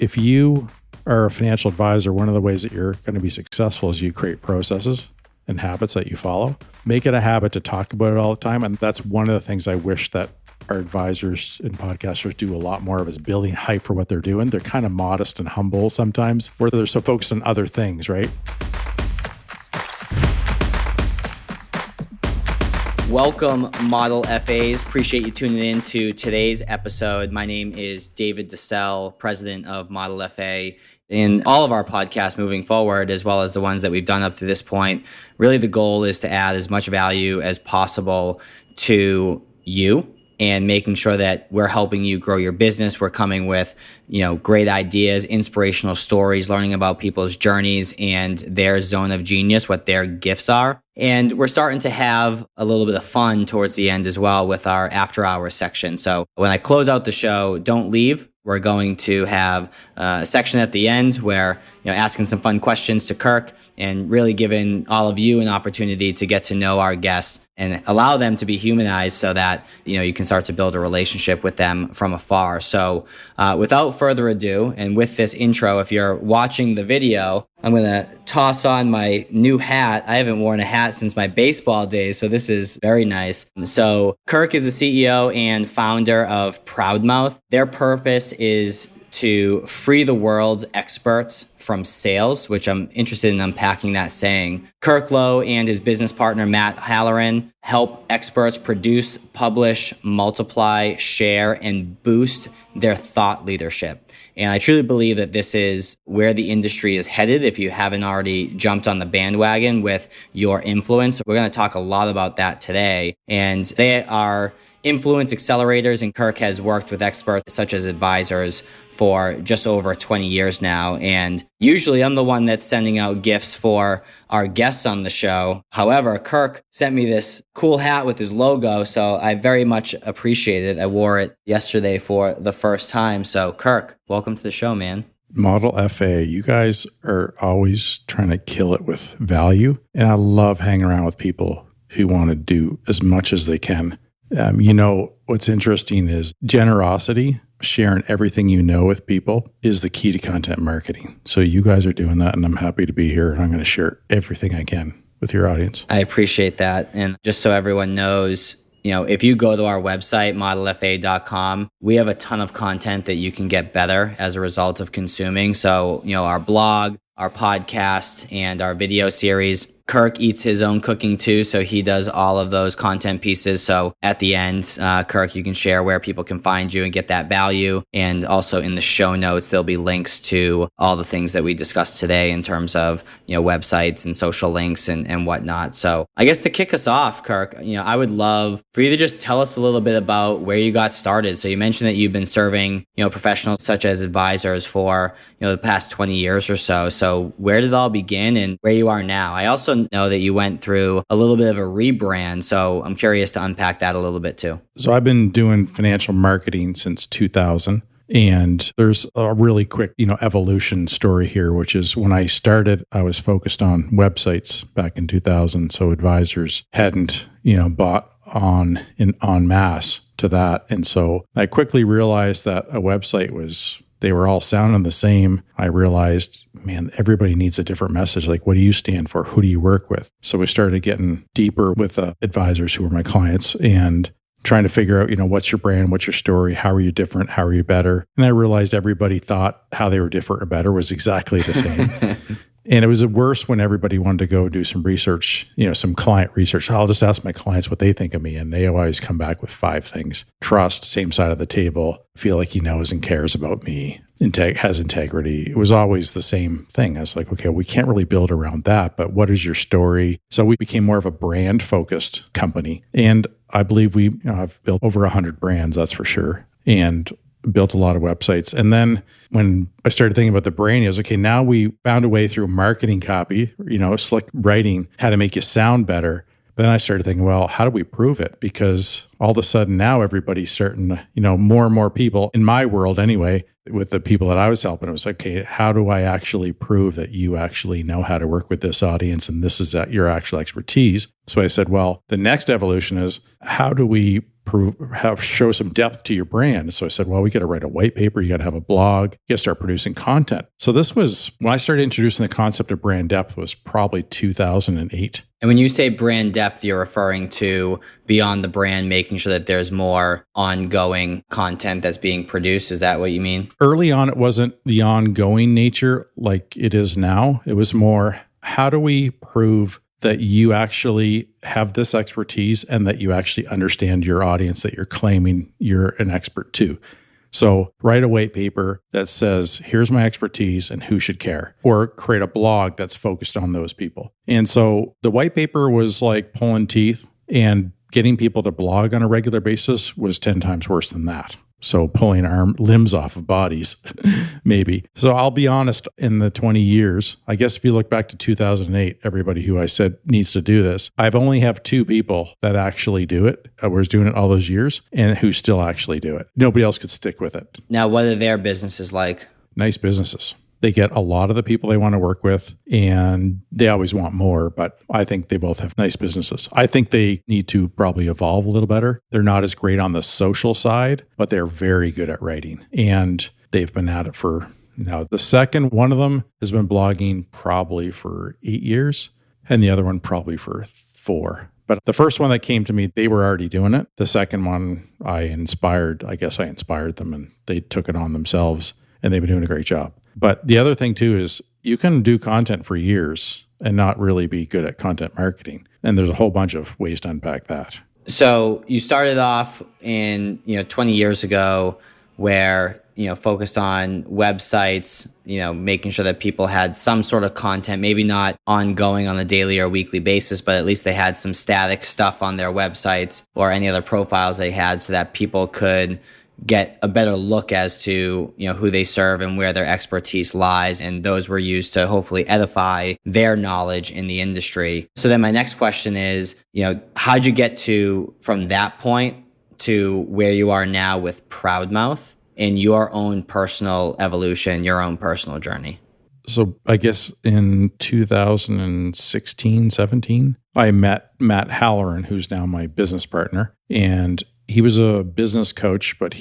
if you are a financial advisor, one of the ways that you're going to be successful is you create processes and habits that you follow. Make it a habit to talk about it all the time. And that's one of the things I wish that our advisors and podcasters do a lot more of, is building hype for what they're doing. They're kind of modest and humble sometimes, where they're so focused on other things, right? Welcome, Model FAs. Appreciate you tuning in to today's episode. My name is David DeSell, president of Model FA. In all of our podcasts moving forward, as well as the ones that we've done up to this point, really the goal is to add as much value as possible to you and making sure that we're helping you grow your business. We're coming with, great ideas, inspirational stories, learning about people's journeys and their zone of genius, what their gifts are. And we're starting to have a little bit of fun towards the end as well with our after hours section. So when I close out the show, don't leave. We're going to have a section at the end where, asking some fun questions to Kirk and really giving all of you an opportunity to get to know our guests and allow them to be humanized so that, you can start to build a relationship with them from afar. So without further ado, and with this intro, if you're watching the video, I'm going to toss on my new hat. I haven't worn a hat since my baseball days, so this is very nice. So Kirk is the CEO and founder of ProudMouth. Their purpose is to free the world's experts from sales, which I'm interested in unpacking that saying. Kirk Lowe and his business partner, Matt Halloran, help experts produce, publish, multiply, share, and boost their thought leadership. And I truly believe that this is where the industry is headed. If you haven't already jumped on the bandwagon with your influence, we're going to talk a lot about that today. And they are influence accelerators, and Kirk has worked with experts such as advisors for just over 20 years now. And usually I'm the one that's sending out gifts for our guests on the show. However, Kirk sent me this cool hat with his logo, so I very much appreciate it. I wore it yesterday for the first time. So Kirk, welcome to the show, man. Model FA, you guys are always trying to kill it with value. And I love hanging around with people who want to do as much as they can. What's interesting is generosity, sharing everything you know with people is the key to content marketing. So you guys are doing that, and I'm happy to be here, and I'm going to share everything I can with your audience. I appreciate that. And just so everyone knows, if you go to our website, modelfa.com, we have a ton of content that you can get better as a result of consuming. So, our blog, our podcast, and our video series. Kirk eats his own cooking too, so he does all of those content pieces. So at the end, Kirk, you can share where people can find you and get that value. And also in the show notes, there'll be links to all the things that we discussed today in terms of, websites and social links and whatnot. So I guess to kick us off, Kirk, I would love for you to just tell us a little bit about where you got started. So you mentioned that you've been serving, professionals such as advisors for, the past 20 years or so. So where did it all begin and where you are now? I also know that you went through a little bit of a rebrand, so I'm curious to unpack that a little bit too. So I've been doing financial marketing since 2000, and there's a really quick, evolution story here, which is when I started, I was focused on websites back in 2000, so advisors hadn't, bought en masse to that, and so I quickly realized that a website they were all sounding the same. I realized, man, everybody needs a different message. Like, what do you stand for? Who do you work with? So we started getting deeper with advisors who were my clients and trying to figure out, what's your brand? What's your story? How are you different? How are you better? And I realized everybody thought how they were different or better was exactly the same. And it was worse when everybody wanted to go do some research, some client research. I'll just ask my clients what they think of me. And they always come back with 5 things. Trust, same side of the table, feel like he knows and cares about me, has integrity. It was always the same thing. I was like, okay, we can't really build around that, but what is your story? So we became more of a brand-focused company. And I believe I've built over 100 brands, that's for sure. And built a lot of websites. And then when I started thinking about the brand, I was okay, now we found a way through marketing copy, slick writing, how to make you sound better. But then I started thinking, well, how do we prove it? Because all of a sudden now everybody's starting, more and more people in my world anyway, with the people that I was helping, it was like, okay, how do I actually prove that you actually know how to work with this audience and this is your actual expertise? So I said, well, the next evolution is how do we show some depth to your brand? So I said, well, we got to write a white paper. You got to have a blog. You got to start producing content. So this was when I started introducing the concept of brand depth was probably 2008. And when you say brand depth, you're referring to beyond the brand, making sure that there's more ongoing content that's being produced. Is that what you mean? Early on, it wasn't the ongoing nature like it is now. It was more, how do we prove that you actually have this expertise and that you actually understand your audience that you're claiming you're an expert to? So write a white paper that says, here's my expertise and who should care, or create a blog that's focused on those people. And so the white paper was like pulling teeth, and getting people to blog on a regular basis was 10 times worse than that. So pulling limbs off of bodies, maybe. So I'll be honest, in the 20 years, I guess if you look back to 2008, everybody who I said needs to do this, I've only have 2 people that actually do it, was doing it all those years, and who still actually do it. Nobody else could stick with it. Now, what are their businesses like? Nice businesses. They get a lot of the people they want to work with, and they always want more, but I think they both have nice businesses. I think they need to probably evolve a little better. They're not as great on the social side, but they're very good at writing, and they've been at it for now. The second one of them has been blogging probably for 8 years, and the other one probably for 4. But the first one that came to me, they were already doing it. The second one, I inspired them, and they took it on themselves, and they've been doing a great job. But the other thing too is you can do content for years and not really be good at content marketing. And there's a whole bunch of ways to unpack that. So you started off in, 20 years ago where, focused on websites, making sure that people had some sort of content, maybe not ongoing on a daily or weekly basis, but at least they had some static stuff on their websites or any other profiles they had so that people could get a better look as to, who they serve and where their expertise lies. And those were used to hopefully edify their knowledge in the industry. So then my next question is, how'd you get from that point to where you are now with ProudMouth in your own personal evolution, your own personal journey? So I guess in 2016, 17, I met Matt Halloran, who's now my business partner, and he was a business coach, but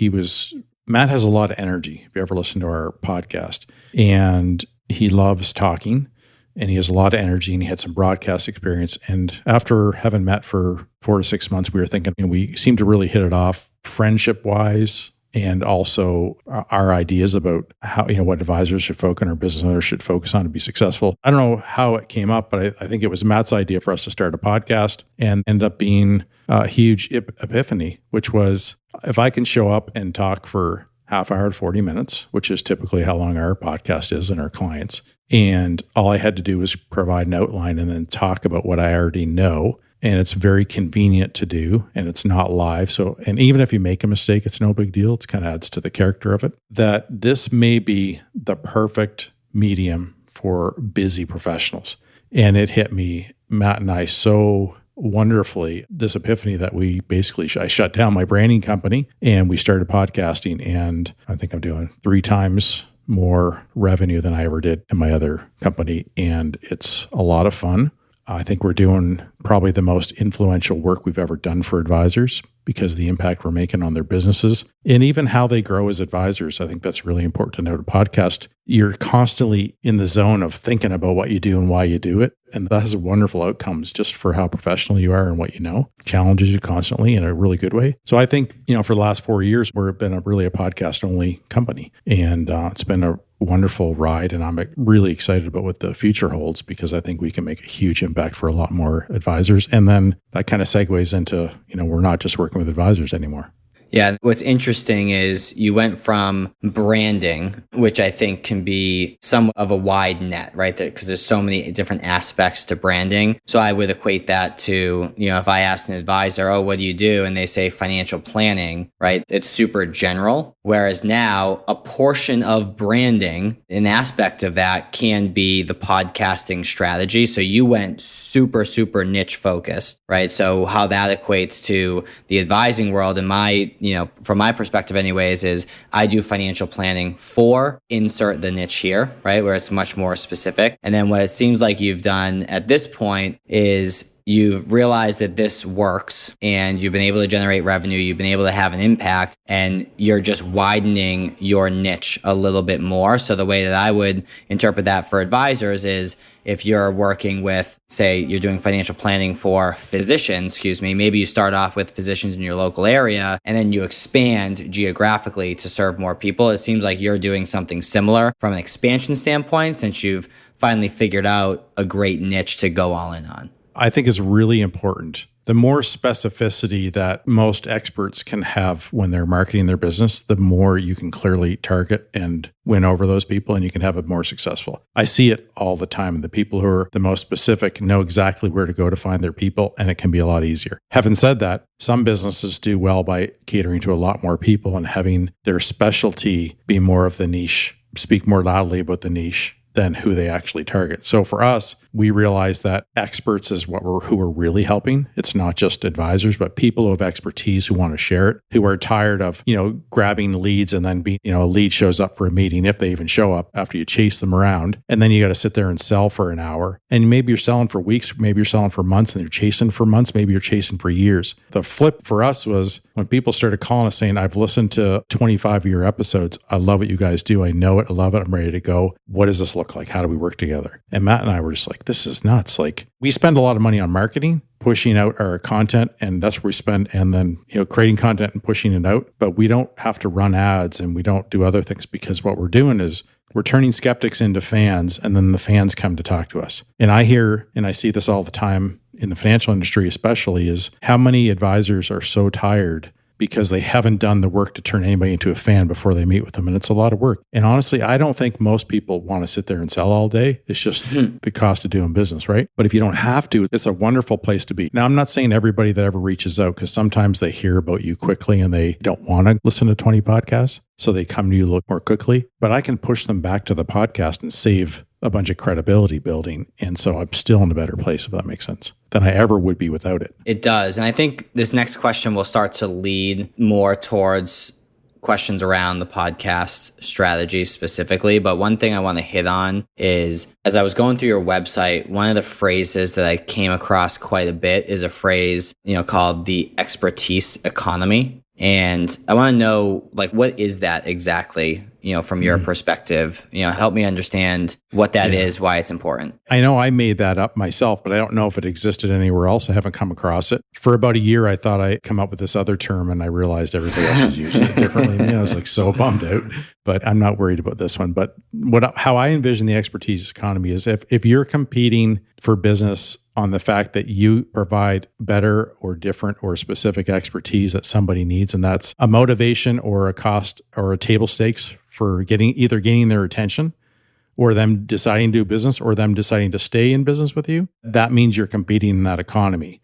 Matt has a lot of energy, if you ever listen to our podcast, and he loves talking, and he has a lot of energy, and he had some broadcast experience. And after having met for 4 to 6 months, we were thinking, we seemed to really hit it off friendship-wise, and also our ideas about how, what advisors should focus on or business owners should focus on to be successful. I don't know how it came up, but I think it was Matt's idea for us to start a podcast, and ended up being a huge epiphany, which was if I can show up and talk for half hour to 40 minutes, which is typically how long our podcast is and our clients, and all I had to do was provide an outline and then talk about what I already know. And it's very convenient to do, and it's not live. So, and even if you make a mistake, it's no big deal. It kind of adds to the character of it. That this may be the perfect medium for busy professionals. And it hit me, Matt and I, so wonderfully, this epiphany that I shut down my branding company and we started podcasting. And I think I'm doing 3 times more revenue than I ever did in my other company. And it's a lot of fun. I think we're doing probably the most influential work we've ever done for advisors because of the impact we're making on their businesses and even how they grow as advisors. I think that's really important to note. A podcast, you're constantly in the zone of thinking about what you do and why you do it. And that has wonderful outcomes just for how professional you are and what you know. Challenges you constantly in a really good way. So I think, for the last 4 years, we've been a podcast only company. And it's been a wonderful ride. And I'm really excited about what the future holds because I think we can make a huge impact for a lot more advisors. And then that kind of segues into, we're not just working with advisors anymore. Yeah. What's interesting is you went from branding, which I think can be somewhat of a wide net, right? Because there's so many different aspects to branding. So I would equate that to, if I asked an advisor, oh, what do you do? And they say financial planning, right? It's super general. Whereas now a portion of branding, an aspect of that can be the podcasting strategy. So you went super, super niche focused, right? So how that equates to the advising world in my from my perspective anyways, is I do financial planning for insert the niche here, right? Where it's much more specific. And then what it seems like you've done at this point is you've realized that this works and you've been able to generate revenue, you've been able to have an impact, and you're just widening your niche a little bit more. So the way that I would interpret that for advisors is if you're working with, say, you're doing financial planning for physicians, maybe you start off with physicians in your local area and then you expand geographically to serve more people. It seems like you're doing something similar from an expansion standpoint since you've finally figured out a great niche to go all in on. I think is really important. The more specificity that most experts can have when they're marketing their business, the more you can clearly target and win over those people, and you can have it more successful. I see it all the time. The people who are the most specific know exactly where to go to find their people, and it can be a lot easier. Having said that, some businesses do well by catering to a lot more people and having their specialty be more of the niche, speak more loudly about the niche than who they actually target. So for us, we realize that experts is who we're really helping. It's not just advisors, but people who have expertise who want to share it, who are tired of, grabbing leads and then a lead shows up for a meeting, if they even show up after you chase them around. And then you got to sit there and sell for an hour. And maybe you're selling for weeks, maybe you're selling for months, and you're chasing for months, maybe you're chasing for years. The flip for us was when people started calling us saying, I've listened to 25 of your episodes. I love what you guys do. I know it. I love it. I'm ready to go. What does this look like? How do we work together? And Matt and I were just like, this is nuts. Like, we spend a lot of money on marketing, pushing out our content, and that's where we spend, and then, creating content and pushing it out. But we don't have to run ads and we don't do other things, because what we're doing is we're turning skeptics into fans, and then the fans come to talk to us. And I hear, and I see this all the time in the financial industry especially, is how many advisors are so tired because they haven't done the work to turn anybody into a fan before they meet with them. And it's a lot of work. And honestly, I don't think most people want to sit there and sell all day. It's just the cost of doing business, right? But if you don't have to, it's a wonderful place to be. Now, I'm not saying everybody that ever reaches out, because sometimes they hear about you quickly and they don't want to listen to 20 podcasts. So they come to you a little more quickly. But I can push them back to the podcast and save a bunch of credibility building. And so I'm still in a better place, if that makes sense, than I ever would be without it. It does. And I think this next question will start to lead more towards questions around the podcast strategy specifically. But one thing I want to hit on is, as I was going through your website, one of the phrases that I came across quite a bit is a phrase, called the expertise economy. And I want to know, what is that exactly, from your perspective? Help me understand what that is, why it's important. I know I made that up myself, but I don't know if it existed anywhere else. I haven't come across it. For about a year, I thought I'd come up with this other term, and I realized everybody else is using it differently. I was so bummed out, but I'm not worried about this one. But how I envision the expertise economy is if you're competing for business on the fact that you provide better or different or specific expertise that somebody needs, and that's a motivation or a cost or a table stakes for either gaining their attention, or them deciding to do business, or them deciding to stay in business with you, that means you're competing in that economy.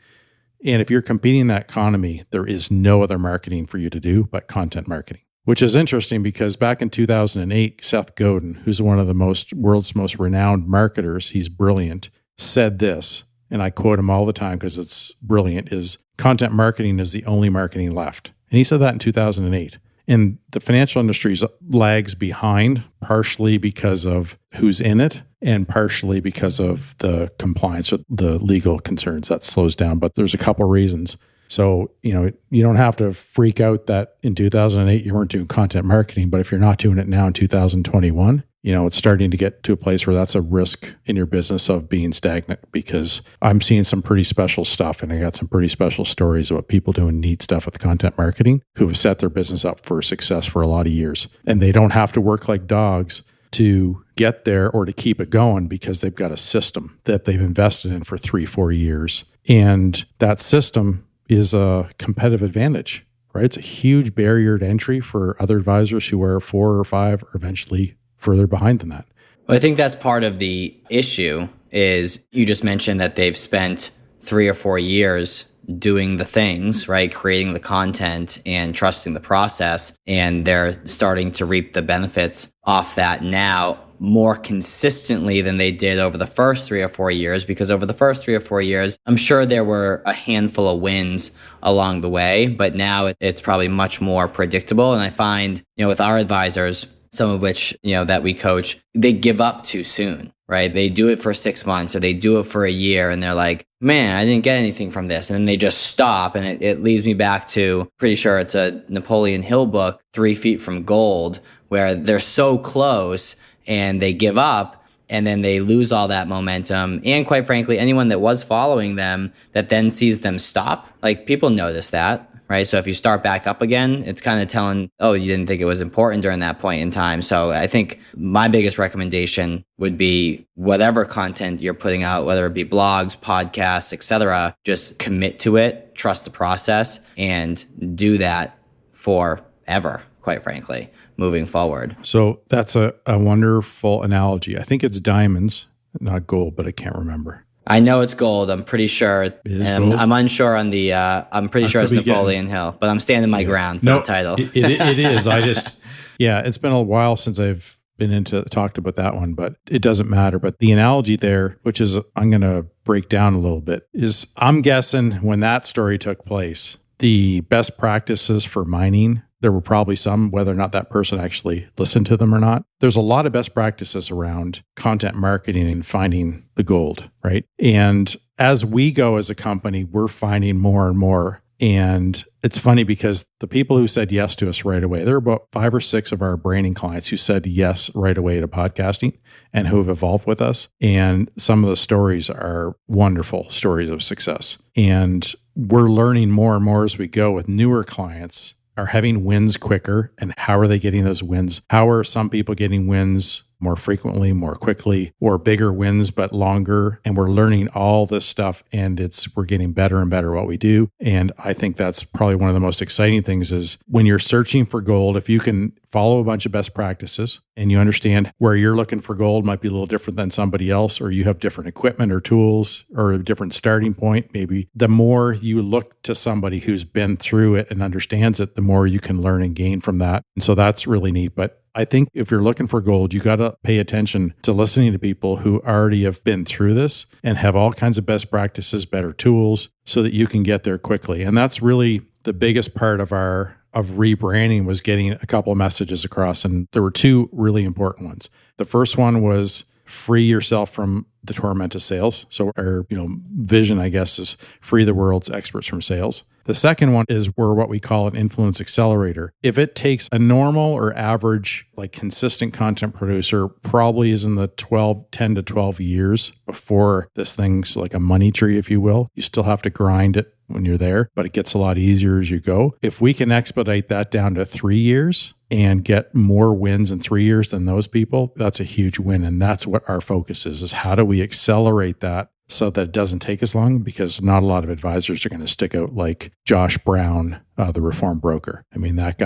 And if you're competing in that economy, there is no other marketing for you to do but content marketing. Which is interesting, because back in 2008, Seth Godin, who's one of the world's most renowned marketers, he's brilliant, said this, and I quote him all the time because it's brilliant, is content marketing is the only marketing left. And he said that in 2008. And the financial industry lags behind, partially because of who's in it and partially because of the compliance or the legal concerns that slows down. But there's a couple reasons. So, you don't have to freak out that in 2008 you weren't doing content marketing, but if you're not doing it now in 2021, it's starting to get to a place where that's a risk in your business of being stagnant, because I'm seeing some pretty special stuff, and I got some pretty special stories about people doing neat stuff with content marketing who have set their business up for success for a lot of years. And they don't have to work like dogs to get there or to keep it going, because they've got a system that they've invested in for 3-4 years. And that system is a competitive advantage, right? It's a huge barrier to entry for other advisors who are 4 or 5 or eventually further behind than that. Well, I think that's part of the issue. Is you just mentioned that they've spent 3 or 4 years doing the things, right? Creating the content and trusting the process, and they're starting to reap the benefits off that now. more consistently than they did over the first 3 or 4 years, because over the first 3 or 4 years, I'm sure there were a handful of wins along the way, but now it's probably much more predictable. And I find, with our advisors, some of which, that we coach, they give up too soon, right? They do it for 6 months or they do it for a year and they're like, man, I didn't get anything from this. And then they just stop. And it leads me back to, pretty sure it's a Napoleon Hill book, 3 Feet from Gold, where they're so close and they give up and then they lose all that momentum. And quite frankly, anyone that was following them that then sees them stop, like people notice that. Right. So if you start back up again, it's kind of telling, oh, you didn't think it was important during that point in time. So I think my biggest recommendation would be whatever content you're putting out, whether it be blogs, podcasts, etc., just commit to it, trust the process, and do that forever, quite frankly, moving forward. So that's a wonderful analogy. I think it's diamonds, not gold, but I can't remember. I know it's gold. I'm pretty sure. And I'm unsure on the, I'm pretty sure it's Napoleon Hill, but I'm standing my ground for the title. It is. It's been a while since I've been talked about that one, but it doesn't matter. But the analogy there, which is I'm going to break down a little bit, is I'm guessing when that story took place, the best practices for mining, there were probably some, whether or not that person actually listened to them or not. There's a lot of best practices around content marketing and finding the gold, right? And as we go as a company, we're finding more and more. And it's funny because the people who said yes to us right away, there are about 5 or 6 of our branding clients who said yes right away to podcasting and who have evolved with us. And some of the stories are wonderful stories of success. And we're learning more and more as we go with newer clients are having wins quicker. And how are they getting those wins? How are some people getting wins more frequently, more quickly, or bigger wins, but longer? And we're learning all this stuff and we're getting better and better at what we do. And I think that's probably one of the most exciting things is when you're searching for gold, if you can follow a bunch of best practices and you understand where you're looking for gold might be a little different than somebody else, or you have different equipment or tools or a different starting point, maybe the more you look to somebody who's been through it and understands it, the more you can learn and gain from that. And so that's really neat. But I think if you're looking for gold, you got to pay attention to listening to people who already have been through this and have all kinds of best practices, better tools so that you can get there quickly. And that's really the biggest part of rebranding was getting a couple of messages across. And there were 2 really important ones. The first one was free yourself from the torment of sales. So our vision, I guess, is free the world's experts from sales. The second one is we're what we call an influence accelerator. If it takes a normal or average, like consistent content producer, probably is in the 10 to 12 years before this thing's like a money tree, if you will. You still have to grind it when you're there, but it gets a lot easier as you go. If we can expedite that down to 3 years and get more wins in 3 years than those people, that's a huge win. And that's what our focus is how do we accelerate that so that it doesn't take as long, because not a lot of advisors are going to stick out like Josh Brown, the reform broker. I mean, that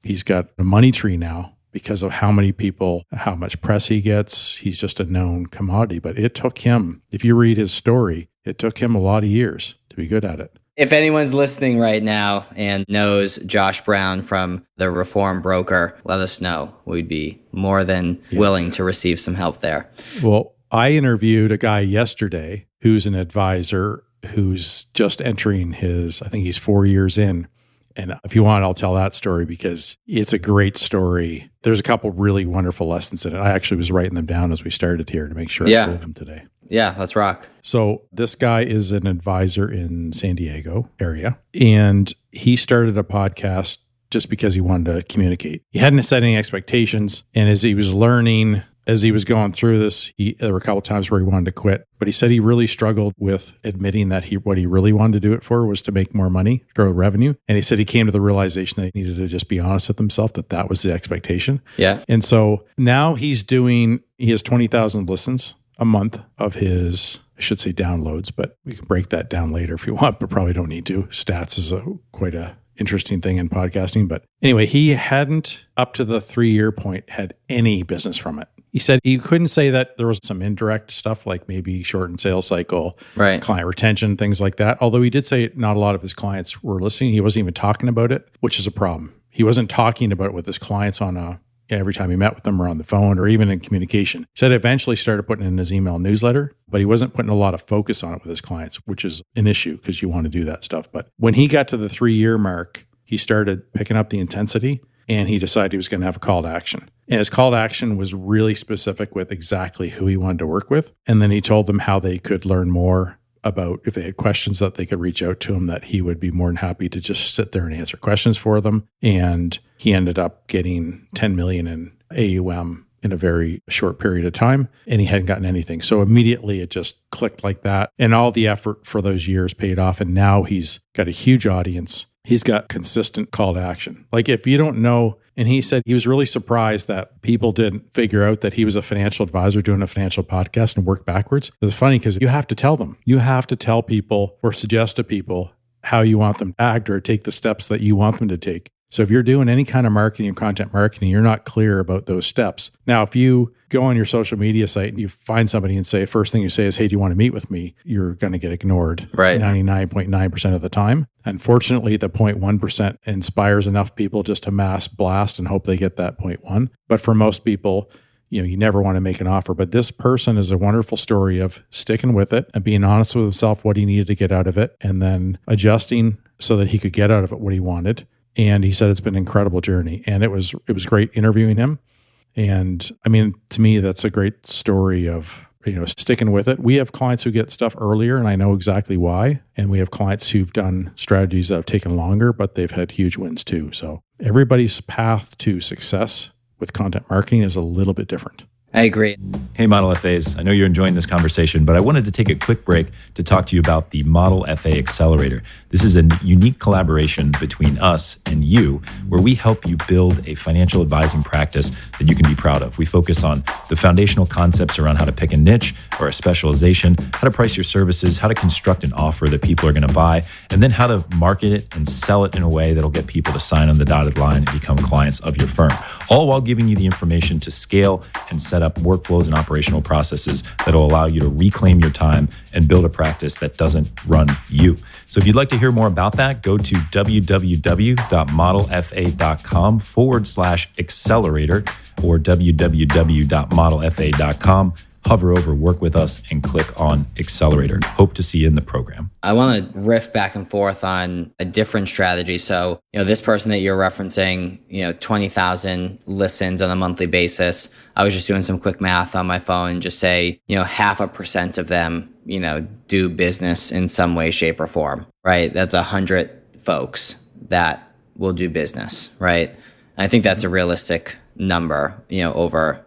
he's got a money tree now because of how many people, how much press he gets. He's just a known commodity, but it took him, if you read his story, it took him a lot of years to be good at it. If anyone's listening right now and knows Josh Brown from the Reform Broker, let us know. We'd be more than willing to receive some help there. Well, I interviewed a guy yesterday who's an advisor who's just entering I think he's 4 years in. And if you want, I'll tell that story because it's a great story. There's a couple really wonderful lessons in it. I actually was writing them down as we started here to make sure I told them today. Yeah, let's rock. So this guy is an advisor in San Diego area, and he started a podcast just because he wanted to communicate. He hadn't set any expectations, and as he was learning, as he was going through this, there were a couple of times where he wanted to quit, but he said he really struggled with admitting that what he really wanted to do it for was to make more money, grow revenue. And he said he came to the realization that he needed to just be honest with himself, that was the expectation. Yeah. And so now he has 20,000 listens a month of his, I should say downloads, but we can break that down later if you want, but probably don't need to. Stats is quite a interesting thing in podcasting. But anyway, he hadn't, up to the 3-year point, had any business from it. He said he couldn't say that there was some indirect stuff like maybe shortened sales cycle, right, client retention, things like that. Although he did say not a lot of his clients were listening. He wasn't even talking about it, which is a problem. He wasn't talking about it with his clients on a every time he met with them or on the phone or even in communication. He said eventually started putting it in his email newsletter, but he wasn't putting a lot of focus on it with his clients, which is an issue because you want to do that stuff. But when he got to the 3-year mark, he started picking up the intensity and he decided he was going to have a call to action. And his call to action was really specific with exactly who he wanted to work with. And then he told them how they could learn more about if they had questions that they could reach out to him, that he would be more than happy to just sit there and answer questions for them. And he ended up getting 10 million in AUM in a very short period of time, and he hadn't gotten anything. So immediately it just clicked like that. And all the effort for those years paid off. And now he's got a huge audience. He's got consistent call to action. Like if you don't know, and he said he was really surprised that people didn't figure out that he was a financial advisor doing a financial podcast and work backwards. It's funny because you have to tell them. You have to tell people or suggest to people how you want them to act or take the steps that you want them to take. So if you're doing any kind of marketing and content marketing, you're not clear about those steps. Now, if you go on your social media site and you find somebody and say, first thing you say is, hey, do you want to meet with me? You're going to get ignored 99.9% of the time. Unfortunately, the 0.1% inspires enough people just to mass blast and hope they get that 0.1. But for most people, you never want to make an offer. But this person is a wonderful story of sticking with it and being honest with himself what he needed to get out of it and then adjusting so that he could get out of it what he wanted. And he said it's been an incredible journey. And it was great interviewing him. And I mean, to me, that's a great story of, sticking with it. We have clients who get stuff earlier, and I know exactly why. And we have clients who've done strategies that have taken longer, but they've had huge wins too. So everybody's path to success with content marketing is a little bit different. I agree. Hey, Model FAs. I know you're enjoying this conversation, but I wanted to take a quick break to talk to you about the Model Fa Accelerator. This is a unique collaboration between us and you, where we help you build a financial advising practice that you can be proud of. We focus on the foundational concepts around how to pick a niche or a specialization, how to price your services, how to construct an offer that people are going to buy, and then how to market it and sell it in a way that'll get people to sign on the dotted line and become clients of your firm, all while giving you the information to scale and set up workflows and operational processes that will allow you to reclaim your time and build a practice that doesn't run you. So if you'd like to hear more about that, go to www.modelfa.com/accelerator or www.modelfa.com. Hover over, work with us, and click on Accelerator. Hope to see you in the program. I want to riff back and forth on a different strategy. So, this person that you're referencing, 20,000 listens on a monthly basis. I was just doing some quick math on my phone and just say, 0.5% of them, do business in some way, shape, or form, right? That's 100 folks that will do business, right? And I think that's a realistic number, over,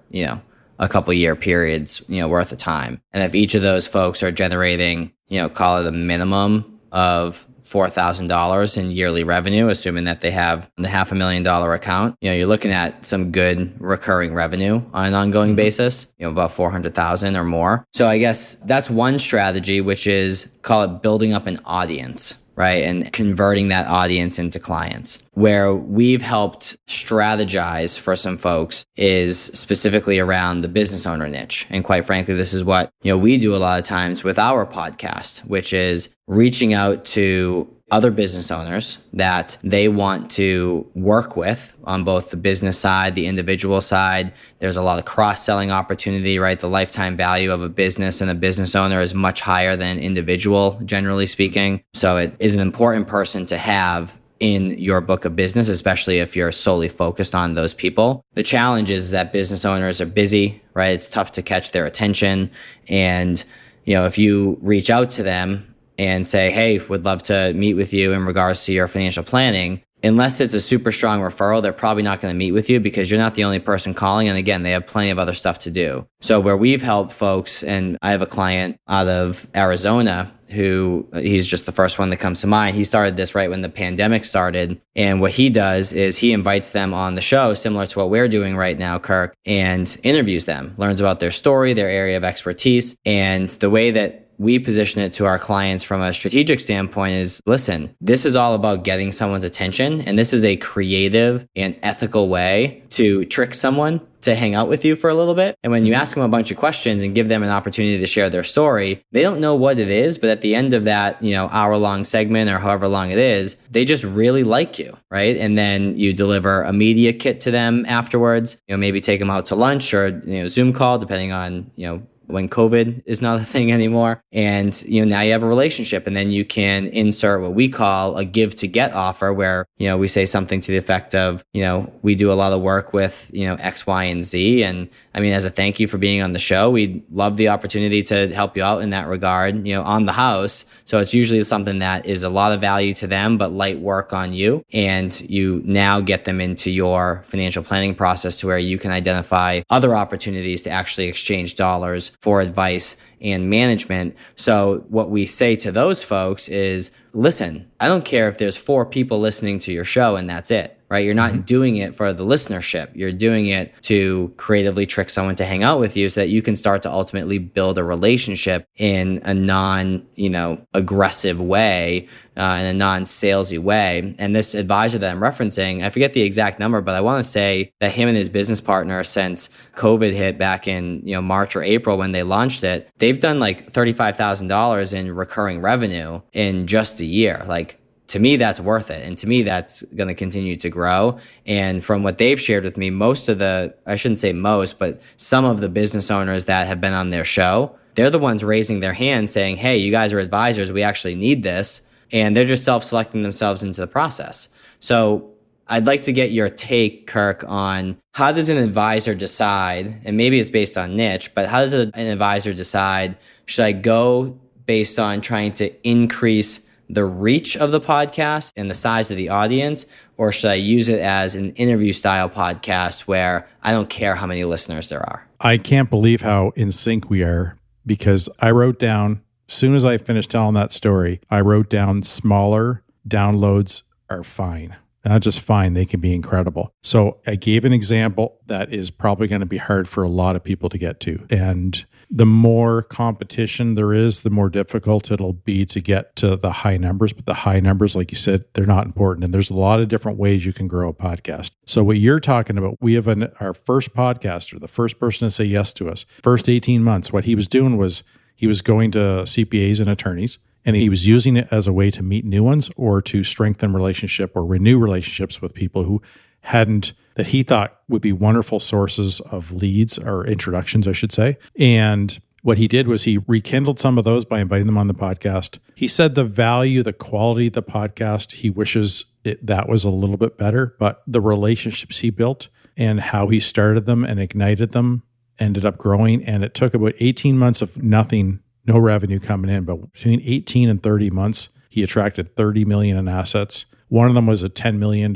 a couple year periods, worth of time. And if each of those folks are generating, call it a minimum of $4,000 in yearly revenue, assuming that they have the $500,000 account, you're looking at some good recurring revenue on an ongoing basis, about 400,000 or more. So I guess that's one strategy, which is call it building up an audience, right? And converting that audience into clients. Where we've helped strategize for some folks is specifically around the business owner niche. And quite frankly, this is what, we do a lot of times with our podcast, which is reaching out to other business owners that they want to work with on both the business side, the individual side. There's a lot of cross-selling opportunity, right? The lifetime value of a business and a business owner is much higher than individual, generally speaking. So it is an important person to have in your book of business, especially if you're solely focused on those people. The challenge is that business owners are busy, right? It's tough to catch their attention. And, if you reach out to them and say, hey, would love to meet with you in regards to your financial planning, unless it's a super strong referral, they're probably not going to meet with you because you're not the only person calling. And again, they have plenty of other stuff to do. So where we've helped folks, and I have a client out of Arizona who he's just the first one that comes to mind. He started this right when the pandemic started. And what he does is he invites them on the show, similar to what we're doing right now, Kirk, and interviews them, learns about their story, their area of expertise. And the way that we position it to our clients from a strategic standpoint is, listen, this is all about getting someone's attention. And this is a creative and ethical way to trick someone to hang out with you for a little bit. And when you ask them a bunch of questions and give them an opportunity to share their story, they don't know what it is, but at the end of that, hour-long segment or however long it is, they just really like you, right? And then you deliver a media kit to them afterwards, maybe take them out to lunch or, Zoom call, depending on, when COVID is not a thing anymore. And, now you have a relationship, and then you can insert what we call a give to get offer where, we say something to the effect of, we do a lot of work with, X, Y, and Z. And as a thank you for being on the show, we'd love the opportunity to help you out in that regard, on the house. So it's usually something that is a lot of value to them, but light work on you. And you now get them into your financial planning process to where you can identify other opportunities to actually exchange dollars for advice and management. So what we say to those folks is, listen, I don't care if there's 4 people listening to your show and that's it, right? You're not doing it for the listenership. You're doing it to creatively trick someone to hang out with you so that you can start to ultimately build a relationship in a non-aggressive way, in a non-salesy way. And this advisor that I'm referencing, I forget the exact number, but I want to say that him and his business partner, since COVID hit back in March or April when they launched it, they've done like $35,000 in recurring revenue in just a year. Like, to me, that's worth it. And to me, that's going to continue to grow. And from what they've shared with me, I shouldn't say most, but some of the business owners that have been on their show, they're the ones raising their hand saying, hey, you guys are advisors. We actually need this. And they're just self-selecting themselves into the process. So I'd like to get your take, Kirk, on how does an advisor decide, and maybe it's based on niche, but how does an advisor decide, should I go based on trying to increase the reach of the podcast and the size of the audience, or should I use it as an interview style podcast where I don't care how many listeners there are? I can't believe how in sync we are, because I wrote down, as soon as I finished telling that story, I wrote down smaller downloads are fine. Not just fine, they can be incredible. So I gave an example that is probably going to be hard for a lot of people to get to. And the more competition there is, the more difficult it'll be to get to the high numbers. But the high numbers, like you said, they're not important. And there's a lot of different ways you can grow a podcast. So what you're talking about, we have our first podcaster, the first person to say yes to us, first 18 months, what he was doing was he was going to CPAs and attorneys, and he was using it as a way to meet new ones or to strengthen relationship or renew relationships with people who that he thought would be wonderful sources of leads or introductions, I should say. And what he did was he rekindled some of those by inviting them on the podcast. He said the quality of the podcast, he wishes that was a little bit better, but the relationships he built and how he started them and ignited them ended up growing. And it took about 18 months of nothing, no revenue coming in, but between 18 and 30 months, he attracted $30 million in assets. One of them was a $10 million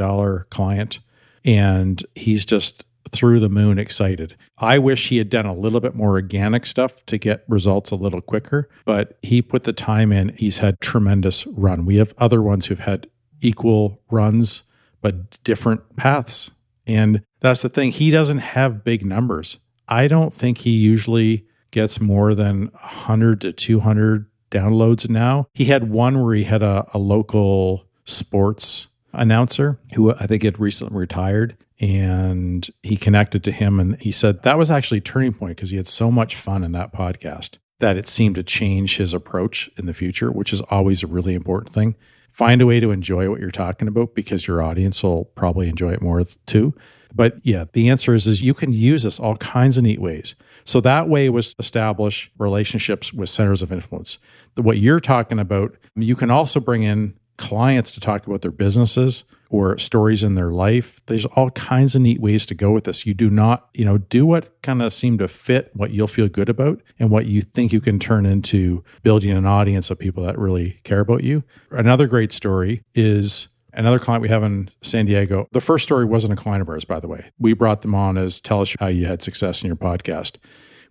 client, and he's just through the moon excited. I wish he had done a little bit more organic stuff to get results a little quicker, but he put the time in. He's had tremendous run. We have other ones who've had equal runs, but different paths. And that's the thing. He doesn't have big numbers. I don't think he usually gets more than 100 to 200 downloads now. He had one where he had a local sports announcer who I think had recently retired, and he connected to him, and he said that was actually a turning point because he had so much fun in that podcast that it seemed to change his approach in the future, which is always a really important thing. Find a way to enjoy what you're talking about because your audience will probably enjoy it more too. But yeah, the answer is you can use this all kinds of neat ways. So that way was establish relationships with centers of influence. What you're talking about, you can also bring in clients to talk about their businesses or stories in their life. There's all kinds of neat ways to go with this. You do not, do what kind of seem to fit what you'll feel good about and what you think you can turn into building an audience of people that really care about you. Another great story is another client we have in San Diego. The first story wasn't a client of ours, by the way. We brought them on as tell us how you had success in your podcast.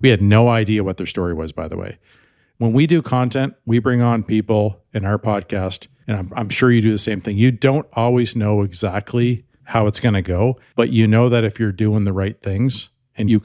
We had no idea what their story was, by the way. When we do content, we bring on people in our podcast, and I'm sure you do the same thing. You don't always know exactly how it's going to go, but you know that if you're doing the right things, and you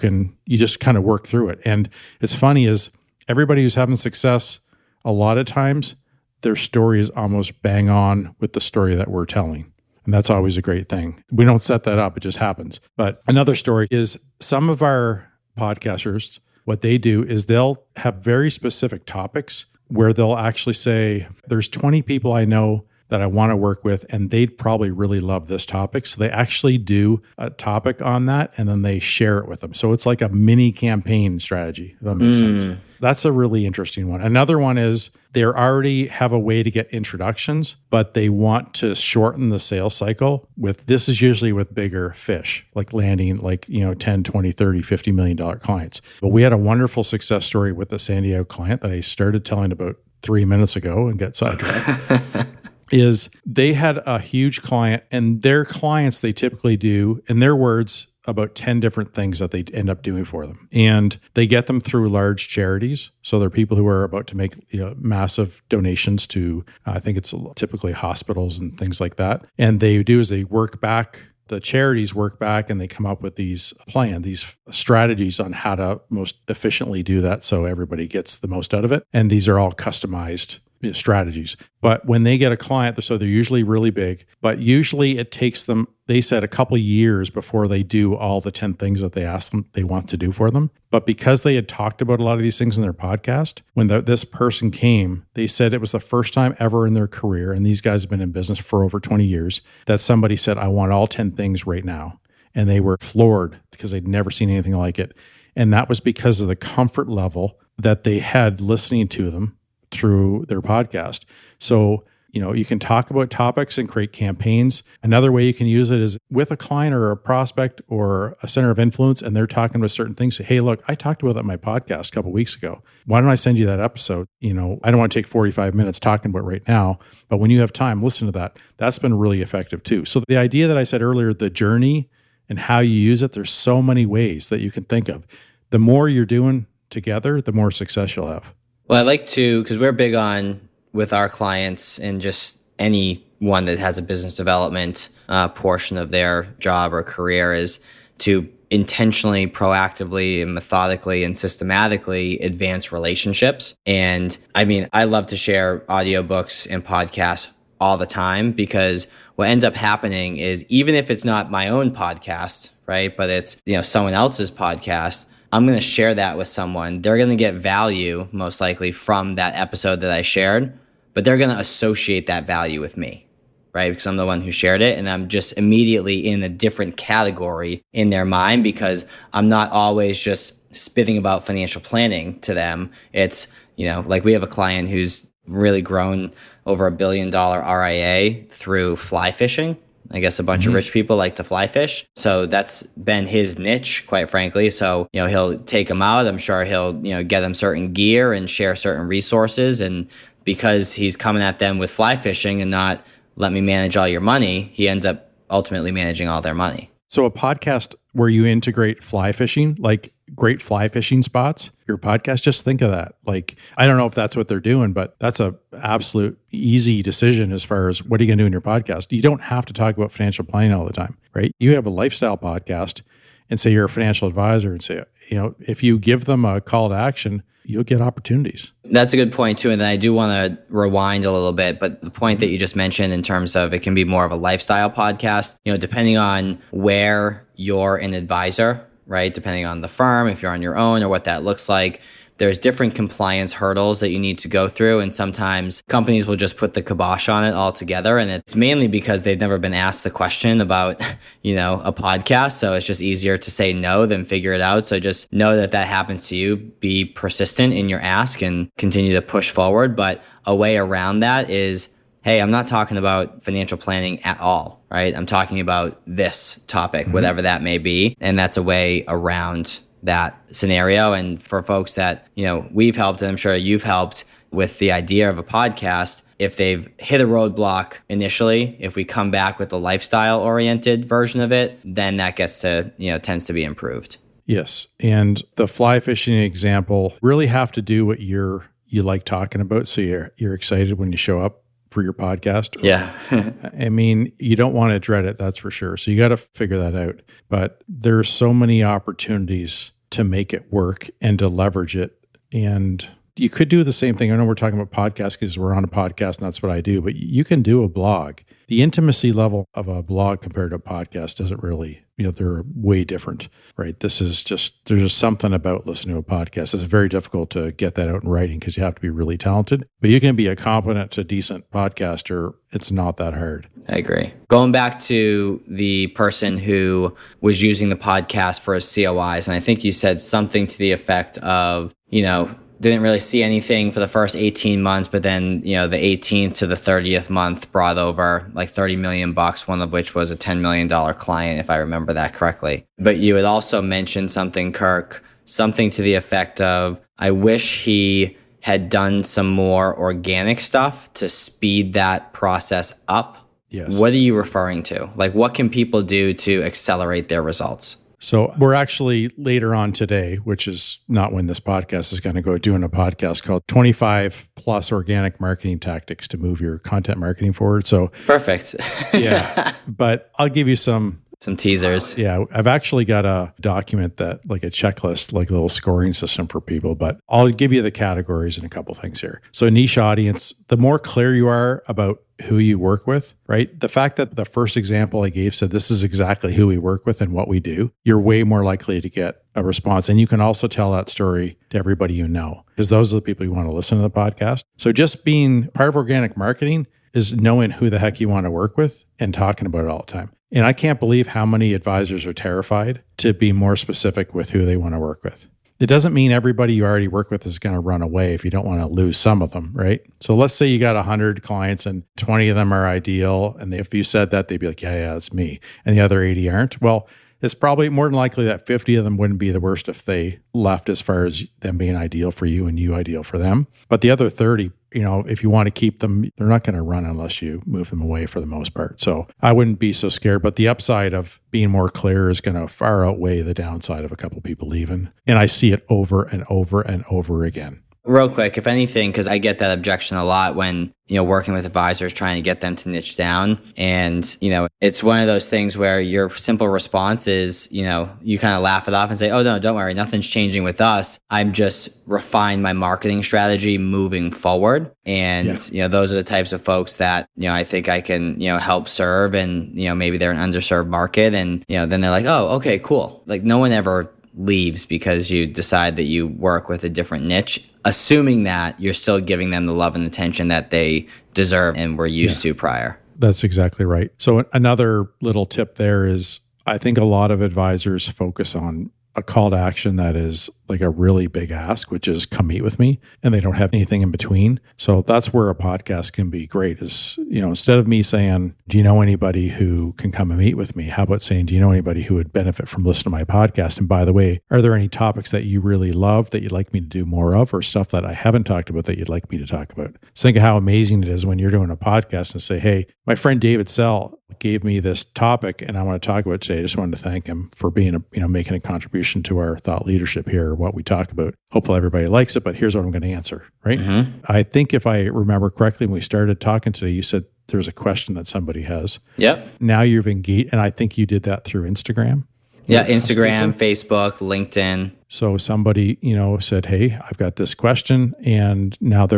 just kind of work through it. And it's funny is everybody who's having success a lot of times their story is almost bang on with the story that we're telling. And that's always a great thing. We don't set that up, it just happens. But another story is some of our podcasters, what they do is they'll have very specific topics where they'll actually say, there's 20 people I know that I want to work with, and they'd probably really love this topic. So they actually do a topic on that, and then they share it with them. So it's like a mini campaign strategy, if that makes sense. That's a really interesting one. Another one is they already have a way to get introductions, but they want to shorten the sales cycle this is usually with bigger fish, like landing like, 10, 20, 30, $50 million clients. But we had a wonderful success story with the San Diego client that I started telling about 3 minutes ago and get sidetracked. Is they had a huge client, and their clients, they typically do, in their words, about 10 different things that they end up doing for them. And they get them through large charities. So they're people who are about to make massive donations to, I think it's typically hospitals and things like that. And they do is they work back, the charities work back, and they come up with these plans, these strategies on how to most efficiently do that so everybody gets the most out of it. And these are all customized strategies. But when they get a client, so they're usually really big, but usually it takes them, they said, a couple of years before they do all the 10 things that they ask them they want to do for them. But because they had talked about a lot of these things in their podcast, when this person came, they said it was the first time ever in their career, and these guys have been in business for over 20 years, that somebody said, I want all 10 things right now. And they were floored because they'd never seen anything like it. And that was because of the comfort level that they had listening to them through their podcast. So, you can talk about topics and create campaigns. Another way you can use it is with a client or a prospect or a center of influence, and they're talking about certain things. Say, hey, look, I talked about that in my podcast a couple of weeks ago. Why don't I send you that episode? I don't want to take 45 minutes talking about it right now, but when you have time, listen to that. That's been really effective too. So the idea that I said earlier, the journey and how you use it, there's so many ways that you can think of. The more you're doing together, the more success you'll have. Well, I like to, because we're big on with our clients and just anyone that has a business development portion of their job or career, is to intentionally, proactively, and methodically and systematically advance relationships. And I mean, I love to share audiobooks and podcasts all the time, because what ends up happening is, even if it's not my own podcast, right, but it's someone else's podcast, I'm going to share that with someone. They're going to get value, most likely, from that episode that I shared, but they're going to associate that value with me, right? Because I'm the one who shared it, and I'm just immediately in a different category in their mind, because I'm not always just spitting about financial planning to them. It's, like we have a client who's really grown over $1 billion RIA through fly fishing. I guess a bunch of rich people like to fly fish. So that's been his niche, quite frankly. So, he'll take them out. I'm sure he'll, get them certain gear and share certain resources. And because he's coming at them with fly fishing and not let me manage all your money, he ends up ultimately managing all their money. So a podcast where you integrate fly fishing, like great fly fishing spots, your podcast, just think of that. Like, I don't know if that's what they're doing, but that's a absolute easy decision as far as what are you going to do in your podcast. You don't have to talk about financial planning all the time, right? You have a lifestyle podcast and say you're a financial advisor and say, if you give them a call to action, you'll get opportunities. That's a good point too. And then I do want to rewind a little bit, but the point that you just mentioned in terms of it can be more of a lifestyle podcast, depending on where you're an advisor, right? Depending on the firm, if you're on your own or what that looks like, there's different compliance hurdles that you need to go through. And sometimes companies will just put the kibosh on it altogether. And it's mainly because they've never been asked the question about, a podcast. So it's just easier to say no than figure it out. So just know that if that happens to you, be persistent in your ask and continue to push forward. But a way around that is, hey, I'm not talking about financial planning at all, right? I'm talking about this topic, whatever that may be. And that's a way around that scenario. And for folks that, we've helped, and I'm sure you've helped with the idea of a podcast, if they've hit a roadblock initially, if we come back with the lifestyle oriented version of it, then that gets to, tends to be improved. Yes. And the fly fishing example really have to do what you like talking about. So you're excited when you show up for your podcast. Yeah. I mean, you don't want to dread it, that's for sure. So you got to figure that out. But there's so many opportunities to make it work and to leverage it. And you could do the same thing. I know we're talking about podcasts because we're on a podcast and that's what I do, but you can do a blog. The intimacy level of a blog compared to a podcast doesn't really, they're way different, right? There's just something about listening to a podcast. It's very difficult to get that out in writing because you have to be really talented, but you can be a competent to decent podcaster. It's not that hard. I agree. Going back to the person who was using the podcast for his COIs, and I think you said something to the effect of, didn't really see anything for the first 18 months, but then, the 18th to the 30th month brought over like $30 million, one of which was a $10 million client, if I remember that correctly. But you had also mentioned something, Kirk, something to the effect of, I wish he had done some more organic stuff to speed that process up. Yes. What are you referring to? Like, what can people do to accelerate their results? So we're actually later on today, which is not when this podcast is going to go, doing a podcast called 25 plus organic marketing tactics to move your content marketing forward. So perfect. Yeah, but I'll give you some teasers. Yeah, I've actually got a document that like a checklist, like a little scoring system for people, but I'll give you the categories and a couple things here. So niche audience, the more clear you are about who you work with, right? The fact that the first example I gave said this is exactly who we work with and what we do, you're way more likely to get a response. And you can also tell that story to everybody you know, because those are the people you want to listen to the podcast. So just being part of organic marketing is knowing who the heck you want to work with and talking about it all the time. And I can't believe how many advisors are terrified to be more specific with who they want to work with. It doesn't mean everybody you already work with is going to run away if you don't want to lose some of them, right? So let's say you got 100 clients and 20 of them are ideal. And if you said that, they'd be like, yeah, that's me. And the other 80 aren't. Well, it's probably more than likely that 50 of them wouldn't be the worst if they left as far as them being ideal for you and you ideal for them. But the other 30, if you want to keep them, they're not going to run unless you move them away for the most part. So I wouldn't be so scared. But the upside of being more clear is going to far outweigh the downside of a couple people leaving. And I see it over and over and over again. Real quick, if anything, because I get that objection a lot when, working with advisors, trying to get them to niche down. And, it's one of those things where your simple response is, you kind of laugh it off and say, oh, no, don't worry. Nothing's changing with us. I'm just refined my marketing strategy moving forward. And, those are the types of folks that, I think I can, help serve. And, maybe they're an underserved market. And, then they're like, oh, okay, cool. Like no one ever leaves because you decide that you work with a different niche, assuming that you're still giving them the love and attention that they deserve and were used to prior. That's exactly right. So another little tip there is I think a lot of advisors focus on a call to action that is like a really big ask, which is come meet with me, and they don't have anything in between. So that's where a podcast can be great is, instead of me saying, do you know anybody who can come and meet with me? How about saying, do you know anybody who would benefit from listening to my podcast? And by the way, are there any topics that you really love that you'd like me to do more of, or stuff that I haven't talked about that you'd like me to talk about? So think of how amazing it is when you're doing a podcast and say, hey, my friend David Sell gave me this topic and I want to talk about it today. I just wanted to thank him for being making a contribution to our thought leadership here, what we talk about. Hopefully everybody likes it, but here's what I'm going to answer, right? Mm-hmm. I think if I remember correctly, when we started talking today, you said there's a question that somebody has. Yep. Now you've engaged, and I think you did that through Instagram. Yeah, Instagram, Facebook, LinkedIn. So somebody, said, hey, I've got this question, and now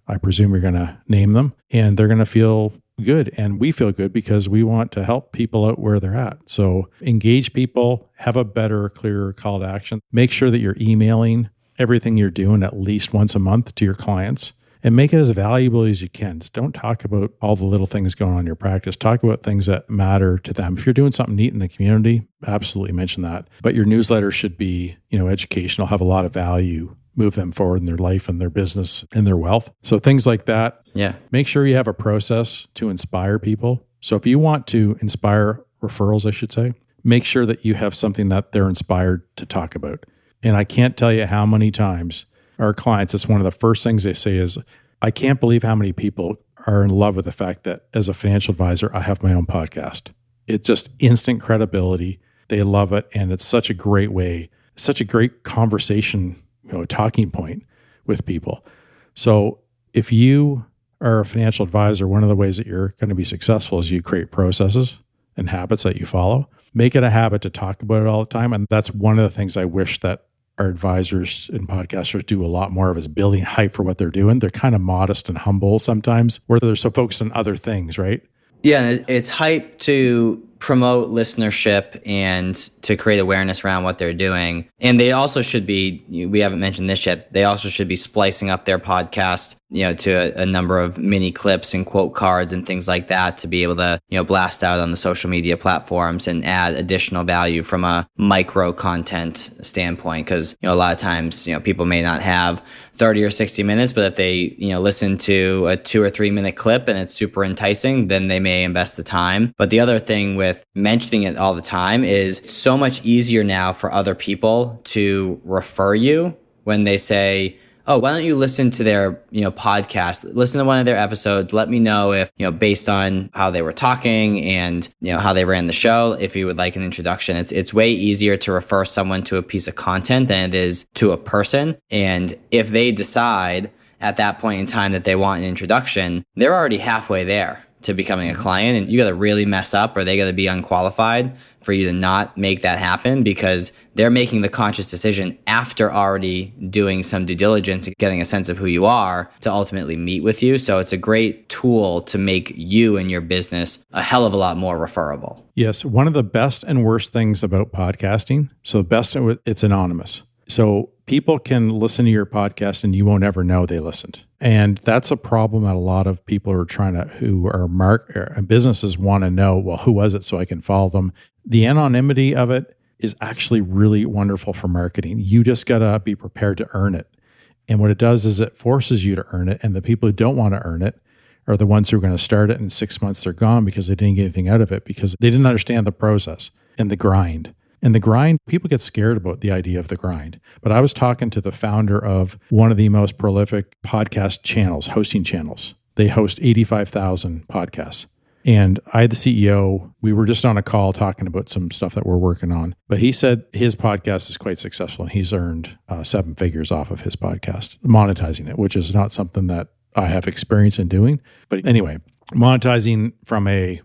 I presume you're going to name them, and they're going to feel good. And we feel good because we want to help people out where they're at. So engage people, have a better, clearer call to action. Make sure that you're emailing everything you're doing at least once a month to your clients and make it as valuable as you can. Just don't talk about all the little things going on in your practice. Talk about things that matter to them. If you're doing something neat in the community, absolutely mention that. But your newsletter should be, educational, have a lot of value, move them forward in their life and their business and their wealth. So things like that. Yeah. Make sure you have a process to inspire people. So if you want to inspire referrals, I should say, make sure that you have something that they're inspired to talk about. And I can't tell you how many times our clients, it's one of the first things they say is, I can't believe how many people are in love with the fact that as a financial advisor, I have my own podcast. It's just instant credibility. They love it. And it's such a great way, such a great conversation, talking point with people. So if you are a financial advisor, one of the ways that you're going to be successful is you create processes and habits that you follow. Make it a habit to talk about it all the time. And that's one of the things I wish that our advisors and podcasters do a lot more of is building hype for what they're doing. They're kind of modest and humble sometimes, where they're so focused on other things, right? Yeah, it's hype to promote listenership and to create awareness around what they're doing. And they also should be, we haven't mentioned this yet, they also should be splicing up their podcast, to a number of mini clips and quote cards and things like that to be able to, blast out on the social media platforms and add additional value from a micro content standpoint. Because, a lot of times, people may not have 30 or 60 minutes, but if they, listen to a 2 or 3 minute clip and it's super enticing, then they may invest the time. But the other thing with mentioning it all the time is it's so much easier now for other people to refer you when they say, oh, why don't you listen to their, podcast, listen to one of their episodes. Let me know if, based on how they were talking and, how they ran the show, if you would like an introduction. It's way easier to refer someone to a piece of content than it is to a person. And if they decide at that point in time that they want an introduction, they're already halfway there to becoming a client, and you got to really mess up or they got to be unqualified for you to not make that happen, because they're making the conscious decision after already doing some due diligence and getting a sense of who you are to ultimately meet with you. So it's a great tool to make you and your business a hell of a lot more referable. Yes. One of the best and worst things about podcasting, so best, it's anonymous. So people can listen to your podcast and you won't ever know they listened. And that's a problem that a lot of people are who are businesses want to know, well, who was it so I can follow them? The anonymity of it is actually really wonderful for marketing. You just got to be prepared to earn it. And what it does is it forces you to earn it. And the people who don't want to earn it are the ones who are going to start it, and in 6 months they're gone because they didn't get anything out of it, because they didn't understand the process and the grind. And the grind, people get scared about the idea of the grind. But I was talking to the founder of one of the most prolific podcast channels, hosting channels. They host 85,000 podcasts. And I, the CEO, we were just on a call talking about some stuff that we're working on. But he said his podcast is quite successful and he's earned 7 figures off of his podcast, monetizing it, which is not something that I have experience in doing. But anyway, monetizing from a,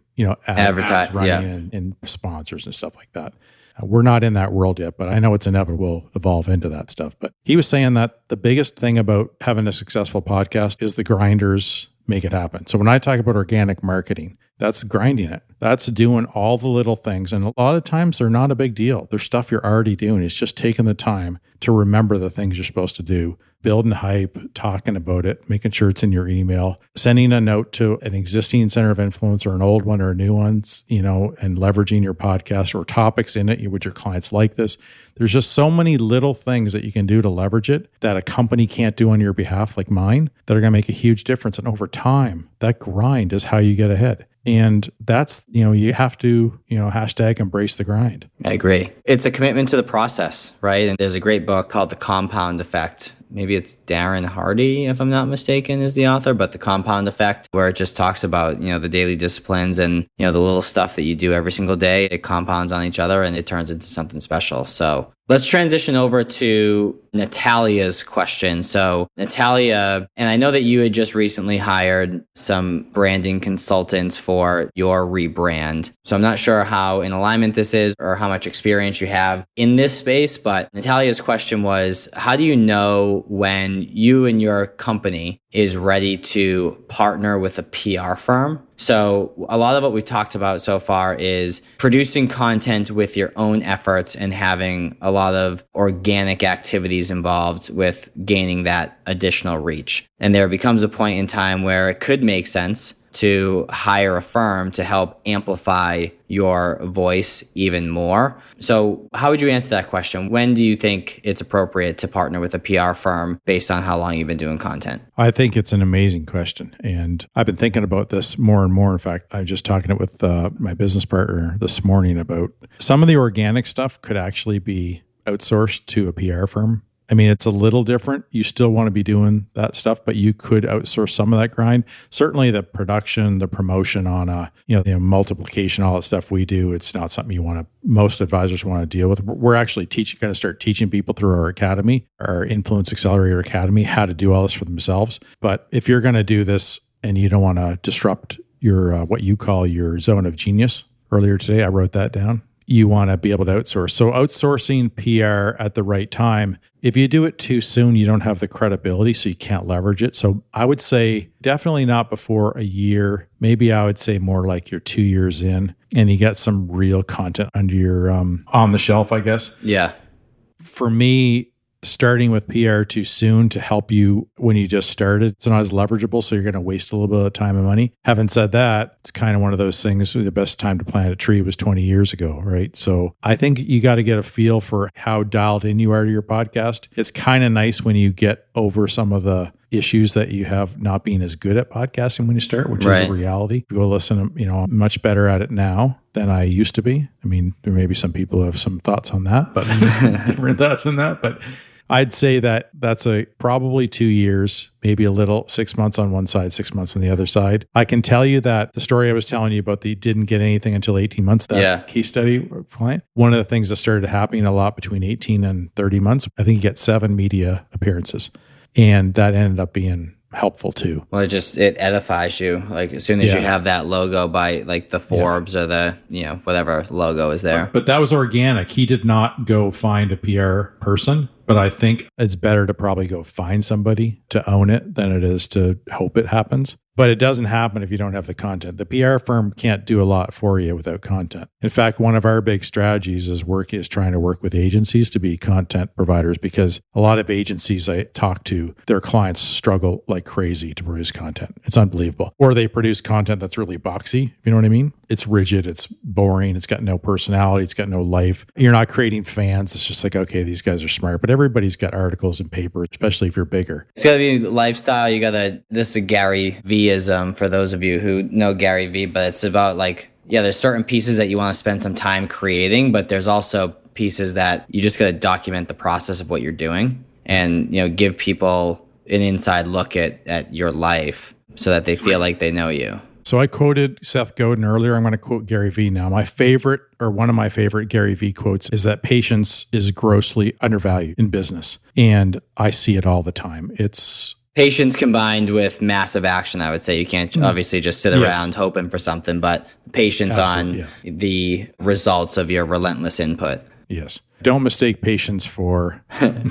ads running and sponsors and stuff like that. We're not in that world yet, but I know it's inevitable we'll evolve into that stuff. But he was saying that the biggest thing about having a successful podcast is the grinders make it happen. So when I talk about organic marketing, that's grinding it. That's doing all the little things. And a lot of times they're not a big deal. There's stuff you're already doing. It's just taking the time to remember the things you're supposed to do, building hype, talking about it, making sure it's in your email, sending a note to an existing center of influence or an old one or a new one, and leveraging your podcast or topics in it. Would your clients like this? There's just so many little things that you can do to leverage it that a company can't do on your behalf, like mine, that are going to make a huge difference. And over time, that grind is how you get ahead. And that's, you have to, hashtag embrace the grind. I agree. It's a commitment to the process, right? And there's a great book called The Compound Effect. Maybe it's Darren Hardy, if I'm not mistaken, is the author, but The Compound Effect, where it just talks about, the daily disciplines and, the little stuff that you do every single day. It compounds on each other and it turns into something special. So let's transition over to Natalia's question. So Natalia, and I know that you had just recently hired some branding consultants for your rebrand. So I'm not sure how in alignment this is or how much experience you have in this space, but Natalia's question was, how do you know when you and your company is ready to partner with a PR firm? So a lot of what we talked about so far is producing content with your own efforts and having a lot of organic activities involved with gaining that additional reach. And there becomes a point in time where it could make sense to hire a firm to help amplify your voice even more. So how would you answer that question? When do you think it's appropriate to partner with a PR firm based on how long you've been doing content? I think it's an amazing question. And I've been thinking about this more and more. In fact, I was just talking with my business partner this morning about some of the organic stuff could actually be outsourced to a PR firm. I mean, it's a little different. You still want to be doing that stuff, but you could outsource some of that grind. Certainly the production, the promotion on the multiplication, all that stuff we do, it's not something most advisors want to deal with. We're actually going to start teaching people through our academy, our Influence Accelerator Academy, how to do all this for themselves. But if you're going to do this and you don't want to disrupt your, what you call your zone of genius, earlier today, I wrote that down. you want to be able to outsource. So outsourcing PR at the right time, if you do it too soon, you don't have the credibility, so you can't leverage it. So I would say definitely not before a year. Maybe I would say more like you're 2 years in and you got some real content under your on the shelf, I guess. Yeah. For me, starting with PR too soon to help you when you just started, it's not as leverageable, so you're going to waste a little bit of time and money. Having said that, it's kind of one of those things, the best time to plant a tree was 20 years ago, right? So I think you got to get a feel for how dialed in you are to your podcast. It's kind of nice when you get over some of the issues that you have not being as good at podcasting when you start, which is a reality. You go listen, I'm much better at it now than I used to be. I mean, there may be some people who have some thoughts on that, but different thoughts on that, but I'd say that that's probably 2 years, maybe a little 6 months on one side, 6 months on the other side. I can tell you that the story I was telling you about the didn't get anything until 18 months, that case study client, one of the things that started happening a lot between 18 and 30 months, I think you get 7 media appearances. And that ended up being helpful too. Well, it edifies you. Like as soon as you have that logo by like the Forbes or the, whatever logo is there. But that was organic. He did not go find a PR person. But I think it's better to probably go find somebody to own it than it is to hope it happens. But it doesn't happen if you don't have the content. The PR firm can't do a lot for you without content. In fact, one of our big strategies is trying to work with agencies to be content providers, because a lot of agencies I talk to, their clients struggle like crazy to produce content. It's unbelievable. Or they produce content that's really boxy, if you know what I mean. It's rigid, it's boring, it's got no personality, it's got no life. You're not creating fans. It's just like, okay, these guys are smart. But everybody's got articles and paper, especially if you're bigger. It's got to be lifestyle. This is a Gary V-ism for those of you who know Gary V, but it's about there's certain pieces that you want to spend some time creating, but there's also pieces that you just got to document the process of what you're doing and, give people an inside look at your life so that they feel like they know you. So I quoted Seth Godin earlier. I'm going to quote Gary V now. One of my favorite Gary V quotes is that patience is grossly undervalued in business. And I see it all the time. It's patience combined with massive action, I would say. You can't obviously just sit around hoping for something, but patience on the results of your relentless input. Yes. Don't mistake patience for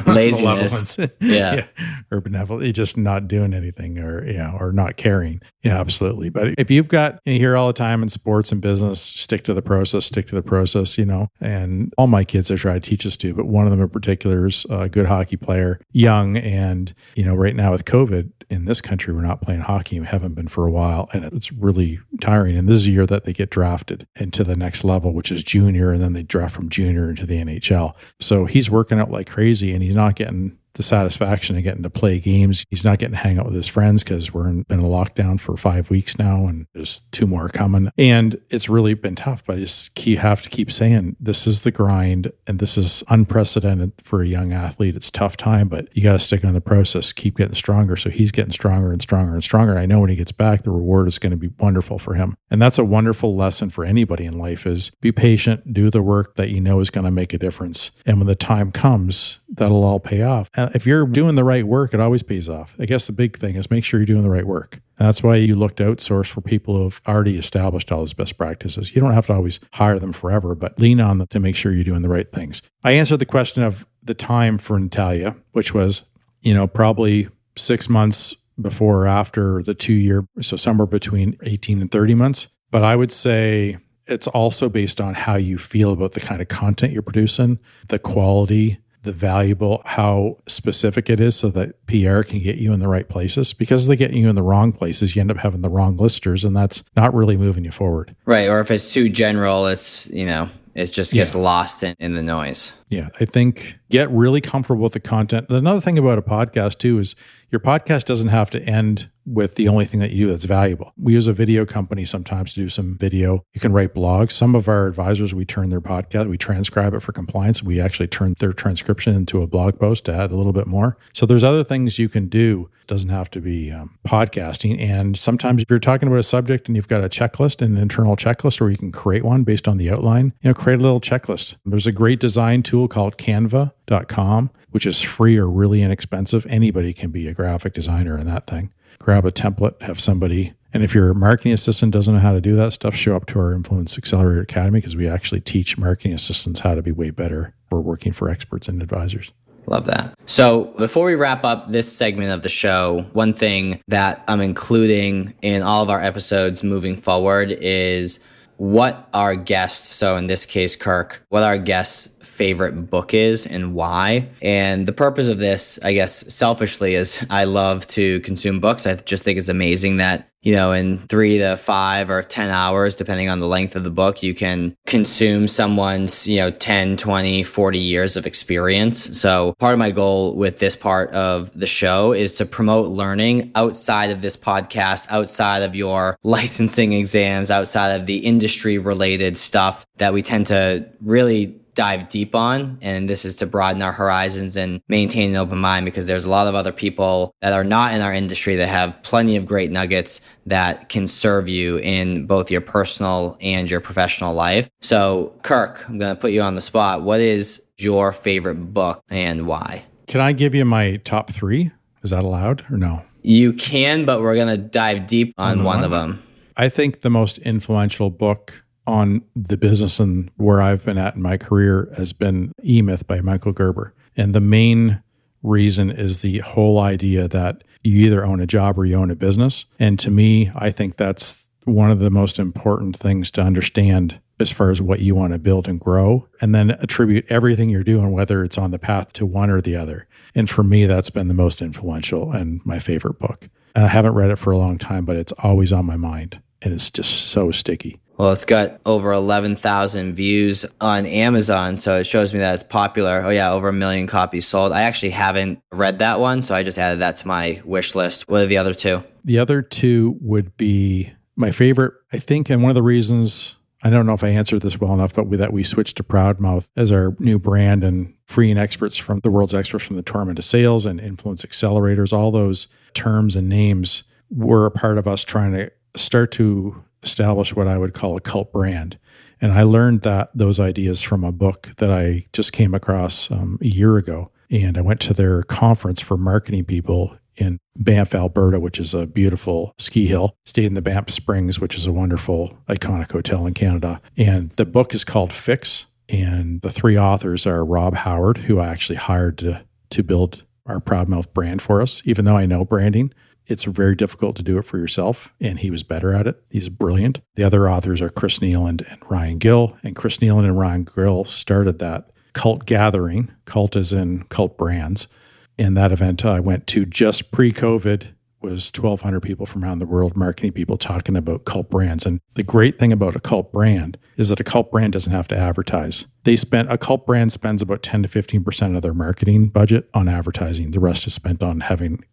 laziness. Or benevolence, just not doing anything or not caring. Yeah, absolutely. But if you hear all the time in sports and business, stick to the process, and all my kids I try to teach this to, but one of them in particular is a good hockey player, young. And, right now with COVID in this country, we're not playing hockey. We haven't been for a while. And it's really tiring. And this is a year that they get drafted into the next level, which is junior. And then they draft from junior into the NHL. So he's working out like crazy and he's not getting the satisfaction of getting to play games. He's not getting to hang out with his friends because we're in a lockdown for 5 weeks now and there's 2 more coming. And it's really been tough, but I just have to keep saying this is the grind and this is unprecedented for a young athlete. It's a tough time, but you got to stick on the process, keep getting stronger. So he's getting stronger and stronger and stronger. I know when he gets back, the reward is going to be wonderful for him. And that's a wonderful lesson for anybody in life is be patient, do the work that you know is going to make a difference. And when the time comes, that'll all pay off. And if you're doing the right work, it always pays off. I guess the big thing is make sure you're doing the right work. And that's why you look to outsource for people who have already established all those best practices. You don't have to always hire them forever, but lean on them to make sure you're doing the right things. I answered the question of the time for Natalia, which was, probably 6 months before or after the 2 year, so somewhere between 18 and 30 months. But I would say it's also based on how you feel about the kind of content you're producing, the quality, the valuable, how specific it is so that PR can get you in the right places. Because they get you in the wrong places, you end up having the wrong listers, and that's not really moving you forward. Right. Or if it's too general, it's, it just gets lost in the noise. Yeah. I think get really comfortable with the content. Another thing about a podcast too is your podcast doesn't have to end with the only thing that you do that's valuable. We use a video company sometimes to do some video. You can write blogs. Some of our advisors, we turn their podcast, we transcribe it for compliance. We actually turn their transcription into a blog post to add a little bit more. So there's other things you can do. It doesn't have to be podcasting. And sometimes if you're talking about a subject and you've got a checklist, an internal checklist, or you can create one based on the outline, create a little checklist. There's a great design tool called Canva.com, which is free or really inexpensive. Anybody can be a graphic designer in that thing. Grab a template, have somebody And if your marketing assistant doesn't know how to do that stuff, show up to our Influence Accelerator Academy, because we actually teach marketing assistants how to be way better. We're working for experts and advisors. Love that. So before we wrap up this segment of the show, one thing that I'm including in all of our episodes moving forward is what our guests, so in this case, Kirk, what our guests' favorite book is and why. And the purpose of this, I guess, selfishly, is I love to consume books. I just think it's amazing that, in 3 to 5 or 10 hours, depending on the length of the book, you can consume someone's, 10, 20, 40 years of experience. So part of my goal with this part of the show is to promote learning outside of this podcast, outside of your licensing exams, outside of the industry related stuff that we tend to really dive deep on. And this is to broaden our horizons and maintain an open mind, because there's a lot of other people that are not in our industry that have plenty of great nuggets that can serve you in both your personal and your professional life. So Kirk, I'm going to put you on the spot. What is your favorite book and why? Can I give you my top 3? Is that allowed or no? You can, but we're going to dive deep on one of them. I think the most influential book on the business and where I've been at in my career has been E-Myth by Michael Gerber. And the main reason is the whole idea that you either own a job or you own a business. And to me, I think that's one of the most important things to understand as far as what you want to build and grow, and then attribute everything you're doing, whether it's on the path to one or the other. And for me, that's been the most influential and my favorite book. And I haven't read it for a long time, but it's always on my mind. And it's just so sticky. Well, it's got over 11,000 views on Amazon, so it shows me that it's popular. Oh yeah, over 1 million copies sold. I actually haven't read that one, so I just added that to my wish list. What are the other 2? The other 2 would be my favorite, I think, and one of the reasons, I don't know if I answered this well enough, but that we switched to ProudMouth as our new brand and freeing experts from the world's experts from the torment of sales and influence accelerators, all those terms and names were a part of us trying to start to establish what I would call a cult brand. And I learned those ideas from a book that I just came across a year ago. And I went to their conference for marketing people in Banff, Alberta, which is a beautiful ski hill. Stayed in the Banff Springs, which is a wonderful, iconic hotel in Canada. And the book is called Fix. And the 3 authors are Rob Howard, who I actually hired to build our ProudMouth brand for us. Even though I know branding, it's very difficult to do it for yourself, and he was better at it. He's brilliant. The other authors are Chris Nealand and Ryan Gill, and Chris Nealand and Ryan Gill started that cult gathering, cult as in cult brands. And that event I went to just pre-COVID was 1,200 people from around the world, marketing people talking about cult brands. And the great thing about a cult brand is that a cult brand doesn't have to advertise. A cult brand spends about 10 to 15% of their marketing budget on advertising. The rest is spent on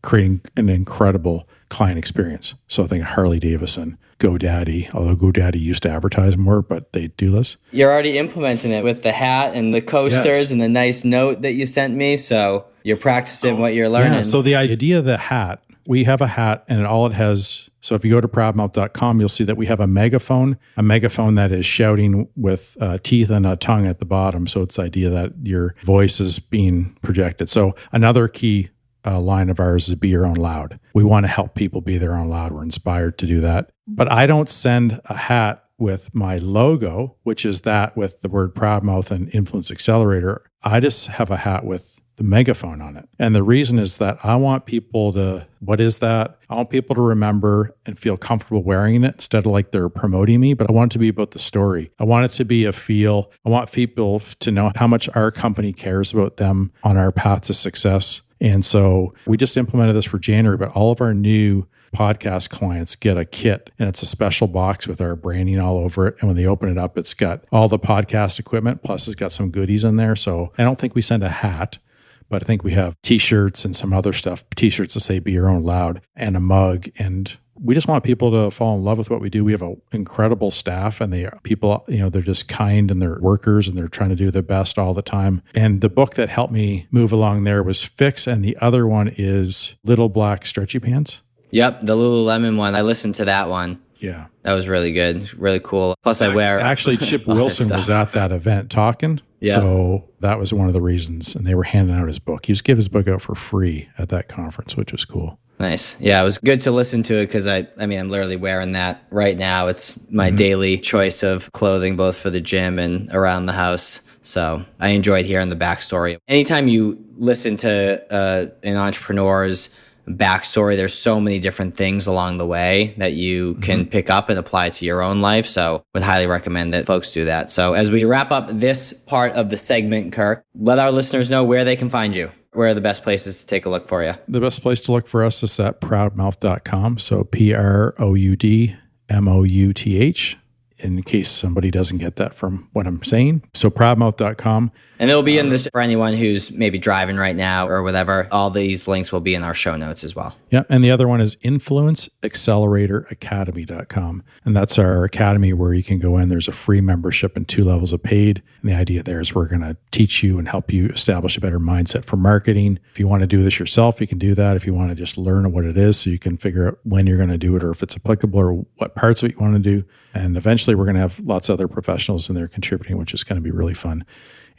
creating an incredible client experience. So I think Harley Davidson, GoDaddy, although GoDaddy used to advertise more, but they do less. You're already implementing it with the hat and the coasters and the nice note that you sent me. So you're practicing what you're learning. Yeah, so the idea of the hat, we have a hat and all it has, so if you go to proudmouth.com, you'll see that we have a megaphone that is shouting with teeth and a tongue at the bottom. So it's the idea that your voice is being projected. So another key line of ours is be your own loud. We want to help people be their own loud. We're inspired to do that. But I don't send a hat with my logo, which is that with the word ProudMouth and Influence Accelerator. I just have a hat with the megaphone on it. And the reason is that I want people to, what is that? I want people to remember and feel comfortable wearing it instead of like they're promoting me, but I want it to be about the story. I want it to be a feel. I want people to know how much our company cares about them on our path to success. And so we just implemented this for January, but all of our new podcast clients get a kit, and it's a special box with our branding all over it. And when they open it up, it's got all the podcast equipment, plus it's got some goodies in there. So I don't think we send a hat, but I think we have t-shirts and some other stuff, t-shirts that say Be Your Own Loud, and a mug. And we just want people to fall in love with what we do. We have an incredible staff, and they're just kind, and they're workers, and they're trying to do their best all the time. And the book that helped me move along there was Fix, and the other one is Little Black Stretchy Pants. Yep, the Lululemon one. I listened to that one. Yeah. That was really good, really cool. Plus I wear... Actually, Chip Wilson was at that event talking. Yeah. So that was one of the reasons. And they were handing out his book. He was giving his book out for free at that conference, which was cool. Nice. Yeah, it was good to listen to it because I'm literally wearing that right now. It's my daily choice of clothing, both for the gym and around the house. So I enjoyed hearing the backstory. Anytime you listen to an entrepreneur's backstory, there's so many different things along the way that you can pick up and apply to your own life. So would highly recommend that folks do that. So as we wrap up this part of the segment, Kirk, let our listeners know where they can find you. Where are the best places to take a look for you? The best place to look for us is at ProudMouth.com. So ProudMouth, in case somebody doesn't get that from what I'm saying. So ProudMouth.com. And it'll be in this for anyone who's maybe driving right now or whatever. All these links will be in our show notes as well. Yeah. And the other one is InfluenceAcceleratorAcademy.com. And that's our academy where you can go in. There's a free membership and 2 levels of paid. And the idea there is we're going to teach you and help you establish a better mindset for marketing. If you want to do this yourself, you can do that. If you want to just learn what it is so you can figure out when you're going to do it or if it's applicable or what parts of it you want to do. And eventually we're going to have lots of other professionals in there contributing, which is going to be really fun.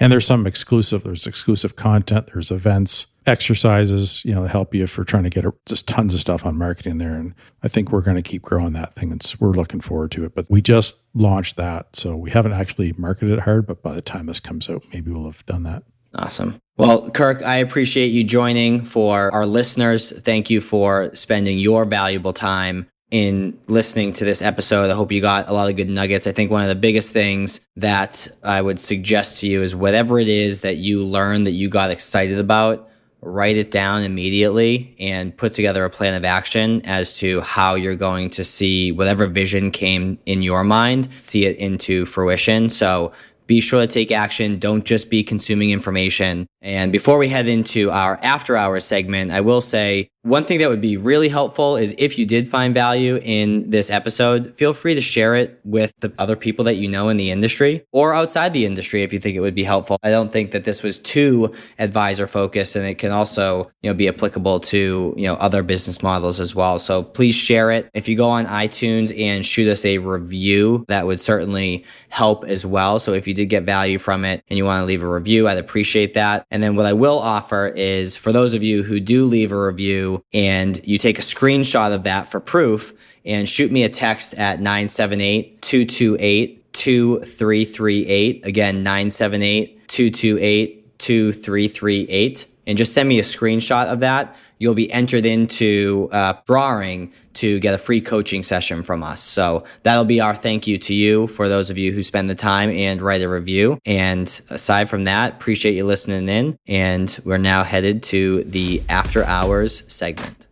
And there's there's exclusive content, there's events, exercises, to help you if you're trying to get just tons of stuff on marketing there. And I think we're going to keep growing that thing. We're looking forward to it, but we just launched that. So we haven't actually marketed it hard, but by the time this comes out, maybe we'll have done that. Awesome. Well, Kirk, I appreciate you joining. For our listeners, thank you for spending your valuable time in listening to this episode. I hope you got a lot of good nuggets. I think one of the biggest things that I would suggest to you is whatever it is that you learned that you got excited about, write it down immediately and put together a plan of action as to how you're going to see whatever vision came in your mind, see it into fruition. So be sure to take action. Don't just be consuming information. And before we head into our after hours segment, I will say one thing that would be really helpful is if you did find value in this episode, feel free to share it with the other people that you know in the industry or outside the industry if you think it would be helpful. I don't think that this was too advisor focused, and it can also, be applicable to, other business models as well. So please share it. If you go on iTunes and shoot us a review, that would certainly help as well. So if you did get value from it and you want to leave a review, I'd appreciate that. And then what I will offer is for those of you who do leave a review and you take a screenshot of that for proof and shoot me a text at 978-228-2338. Again, 978-228-2338. And just send me a screenshot of that. You'll be entered into a drawing to get a free coaching session from us. So that'll be our thank you to you for those of you who spend the time and write a review. And aside from that, appreciate you listening in. And we're now headed to the after hours segment.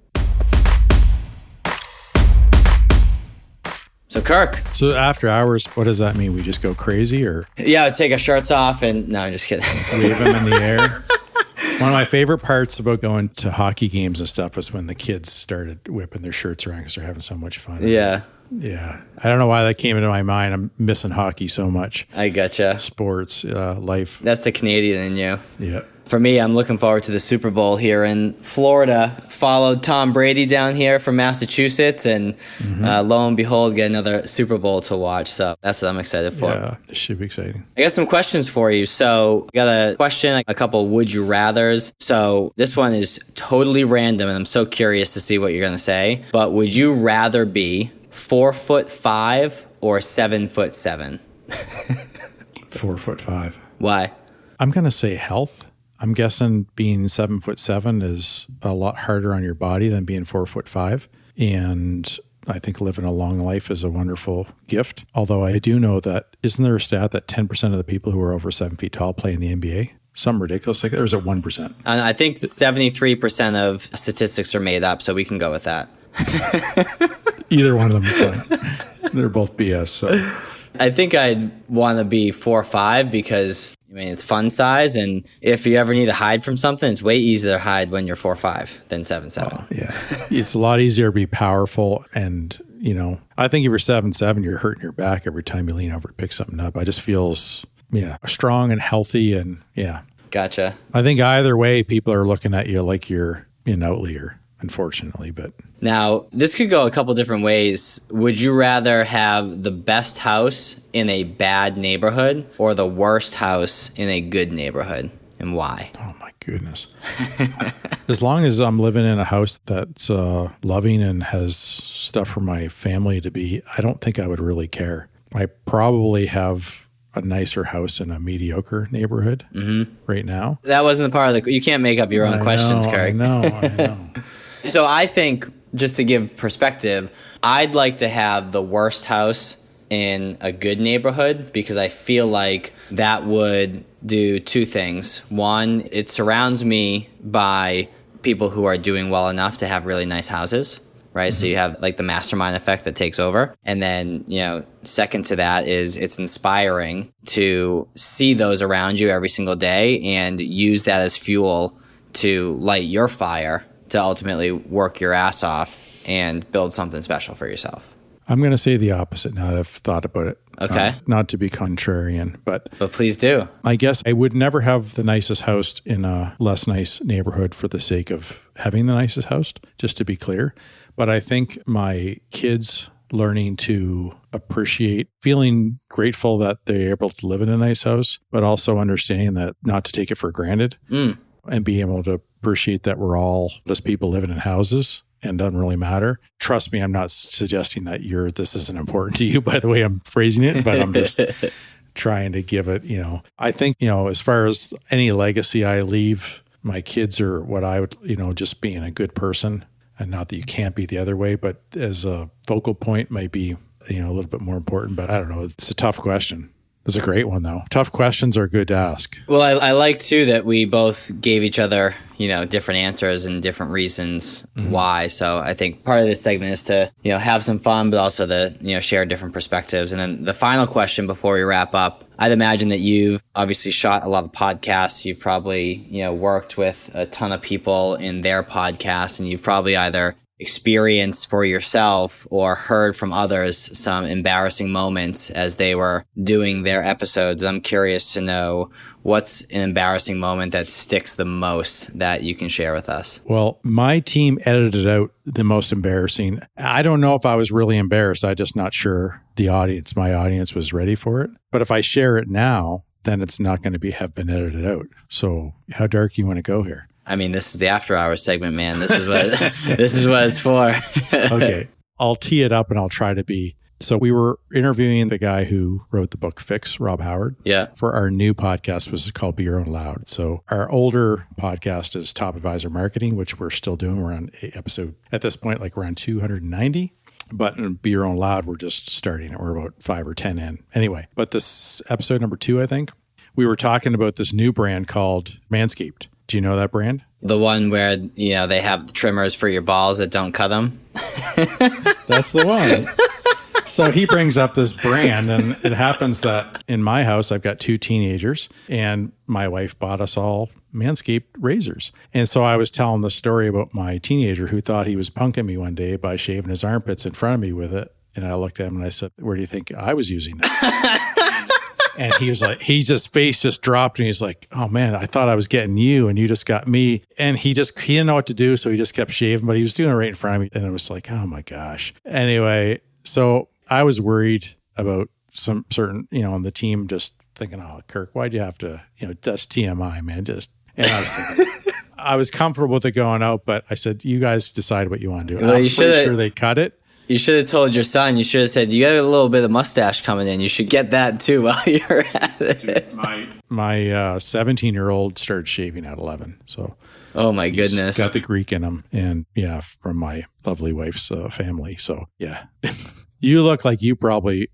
So Kirk. So after hours, what does that mean? We just go crazy or? Yeah, take our shirts off and no, I'm just kidding. Wave them in the air. One of my favorite parts about going to hockey games and stuff was when the kids started whipping their shirts around because they're having so much fun. Yeah. Yeah. I don't know why that came into my mind. I'm missing hockey so much. I gotcha. Sports, life. That's the Canadian in you. Yeah. For me, I'm looking forward to the Super Bowl here in Florida. Followed Tom Brady down here from Massachusetts, and lo and behold, get another Super Bowl to watch. So that's what I'm excited for. Yeah, this should be exciting. I got some questions for you. So I got a question, a couple would you rathers. So this one is totally random, and I'm so curious to see what you're going to say. But would you rather be 4'5" or 7'7"? 4'5". Why? I'm going to say health. I'm guessing being 7'7" is a lot harder on your body than being 4'5". And I think living a long life is a wonderful gift. Although I do know that, isn't there a stat that 10% of the people who are over 7 feet tall play in the NBA? Something ridiculous like that, or is it 1%? And I think 73% of statistics are made up, so we can go with that. Either one of them is fine. They're both BS. So I think I'd want to be 4'5" because it's fun size, and if you ever need to hide from something, it's way easier to hide when you're 4'5" than 7'7". Oh, yeah, it's a lot easier to be powerful, and I think if you're 7'7", you're hurting your back every time you lean over to pick something up. I just feels strong and healthy, and Gotcha. I think either way, people are looking at you like you're an outlier, unfortunately, but. Now, this could go a couple different ways. Would you rather have the best house in a bad neighborhood or the worst house in a good neighborhood, and why? Oh my goodness. As long as I'm living in a house that's loving and has stuff for my family to be, I don't think I would really care. I probably have a nicer house in a mediocre neighborhood right now. That wasn't the part of you can't make up your own questions, Kirk. I know. So I think, just to give perspective, I'd like to have the worst house in a good neighborhood because I feel like that would do two things. One, it surrounds me by people who are doing well enough to have really nice houses, right? So you have like the mastermind effect that takes over. And then, second to that is it's inspiring to see those around you every single day and use that as fuel to light your fire to ultimately work your ass off and build something special for yourself. I'm going to say the opposite now that I've thought about it. Okay. Not to be contrarian, but please do. I guess I would never have the nicest house in a less nice neighborhood for the sake of having the nicest house, just to be clear. But I think my kids learning to appreciate, feeling grateful that they're able to live in a nice house, but also understanding that not to take it for granted and being able to appreciate that we're all just people living in houses and doesn't really matter. Trust me, I'm not suggesting that this isn't important to you by the way I'm phrasing it, but I'm just trying to give it, I think, as far as any legacy I leave my kids or what I would, just being a good person, and not that you can't be the other way, but as a focal point might be, a little bit more important, but I don't know. It's a tough question. It's a great one, though. Tough questions are good to ask. Well, I like, too, that we both gave each other, different answers and different reasons why. So I think part of this segment is to, have some fun, but also to, share different perspectives. And then the final question before we wrap up, I'd imagine that you've obviously shot a lot of podcasts. You've probably, worked with a ton of people in their podcasts, and you've probably either experienced for yourself or heard from others some embarrassing moments as they were doing their episodes. I'm curious to know what's an embarrassing moment that sticks the most that you can share with us. Well, my team edited out the most embarrassing. I don't know if I was really embarrassed. I'm just not sure my audience was ready for it. But if I share it now, then it's not going to have been edited out. So how dark you want to go here? I mean, this is the after hours segment, man. This is what it's for. Okay. I'll tee it up and I'll try to be. So we were interviewing the guy who wrote the book Fix, Rob Howard. Yeah. For our new podcast, which is called BeYourOwnLoud. So our older podcast is Top Advisor Marketing, which we're still doing. We're on episode at this point, like around 290. But in BeYourOwnLoud, we're just starting it. We're about 5 or 10 in. Anyway, but this episode number 2, I think, we were talking about this new brand called Manscaped. Do you know that brand? The one where, they have trimmers for your balls that don't cut them? That's the one. So he brings up this brand, and it happens that in my house, I've got 2 teenagers, and my wife bought us all Manscaped razors. And so I was telling the story about my teenager who thought he was punking me one day by shaving his armpits in front of me with it. And I looked at him and I said, "Where do you think I was using it?" And he was like, face just dropped, and he's like, "Oh man, I thought I was getting you and you just got me." And he didn't know what to do. So he just kept shaving, but he was doing it right in front of me. And it was like, oh my gosh. Anyway, so I was worried about some certain, on the team just thinking, "Oh, Kirk, why'd you have to, that's TMI, man." And I was thinking, I was comfortable with it going out, but I said, "You guys decide what you want to do." Well, I'm pretty sure they cut it. You should have told your son. You should have said, "You got a little bit of mustache coming in. You should get that too while you're at it." My 17-year-old started shaving at 11. So, oh my goodness, got the Greek in him, and from my lovely wife's family. So yeah, you look like you probably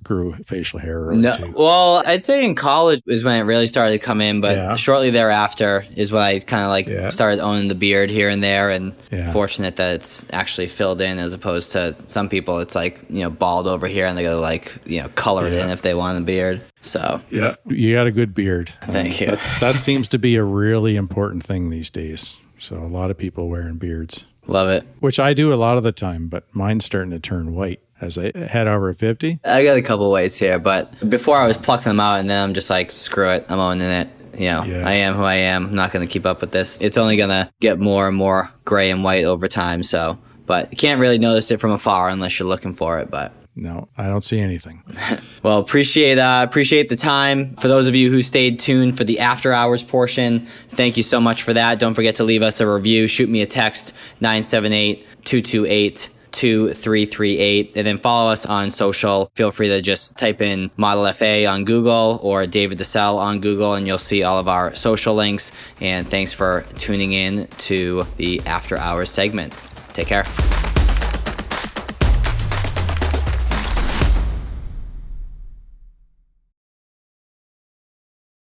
grew facial hair. Too. Well, I'd say in college is when it really started to come in, but shortly thereafter is when I kind of started owning the beard here and there, and fortunate that it's actually filled in as opposed to some people it's like, bald over here and they gotta color it in if they want a beard. So yeah, you got a good beard. Thank you. That seems to be a really important thing these days. So a lot of people wearing beards. Love it. Which I do a lot of the time, but mine's starting to turn white as I head over 50. I got a couple whites here, but before I was plucking them out, and then I'm just like, screw it, I'm owning it. I am who I am. I'm not going to keep up with this. It's only going to get more and more gray and white over time. So, but you can't really notice it from afar unless you're looking for it. But No, I don't see anything. Well, appreciate the time. For those of you who stayed tuned for the after hours portion, thank you so much for that. Don't forget to leave us a review. Shoot me a text, 978-228-2338. And then follow us on social. Feel free to just type in Model FA on Google or David DeSalle on Google, and you'll see all of our social links. And thanks for tuning in to the after hours segment. Take care.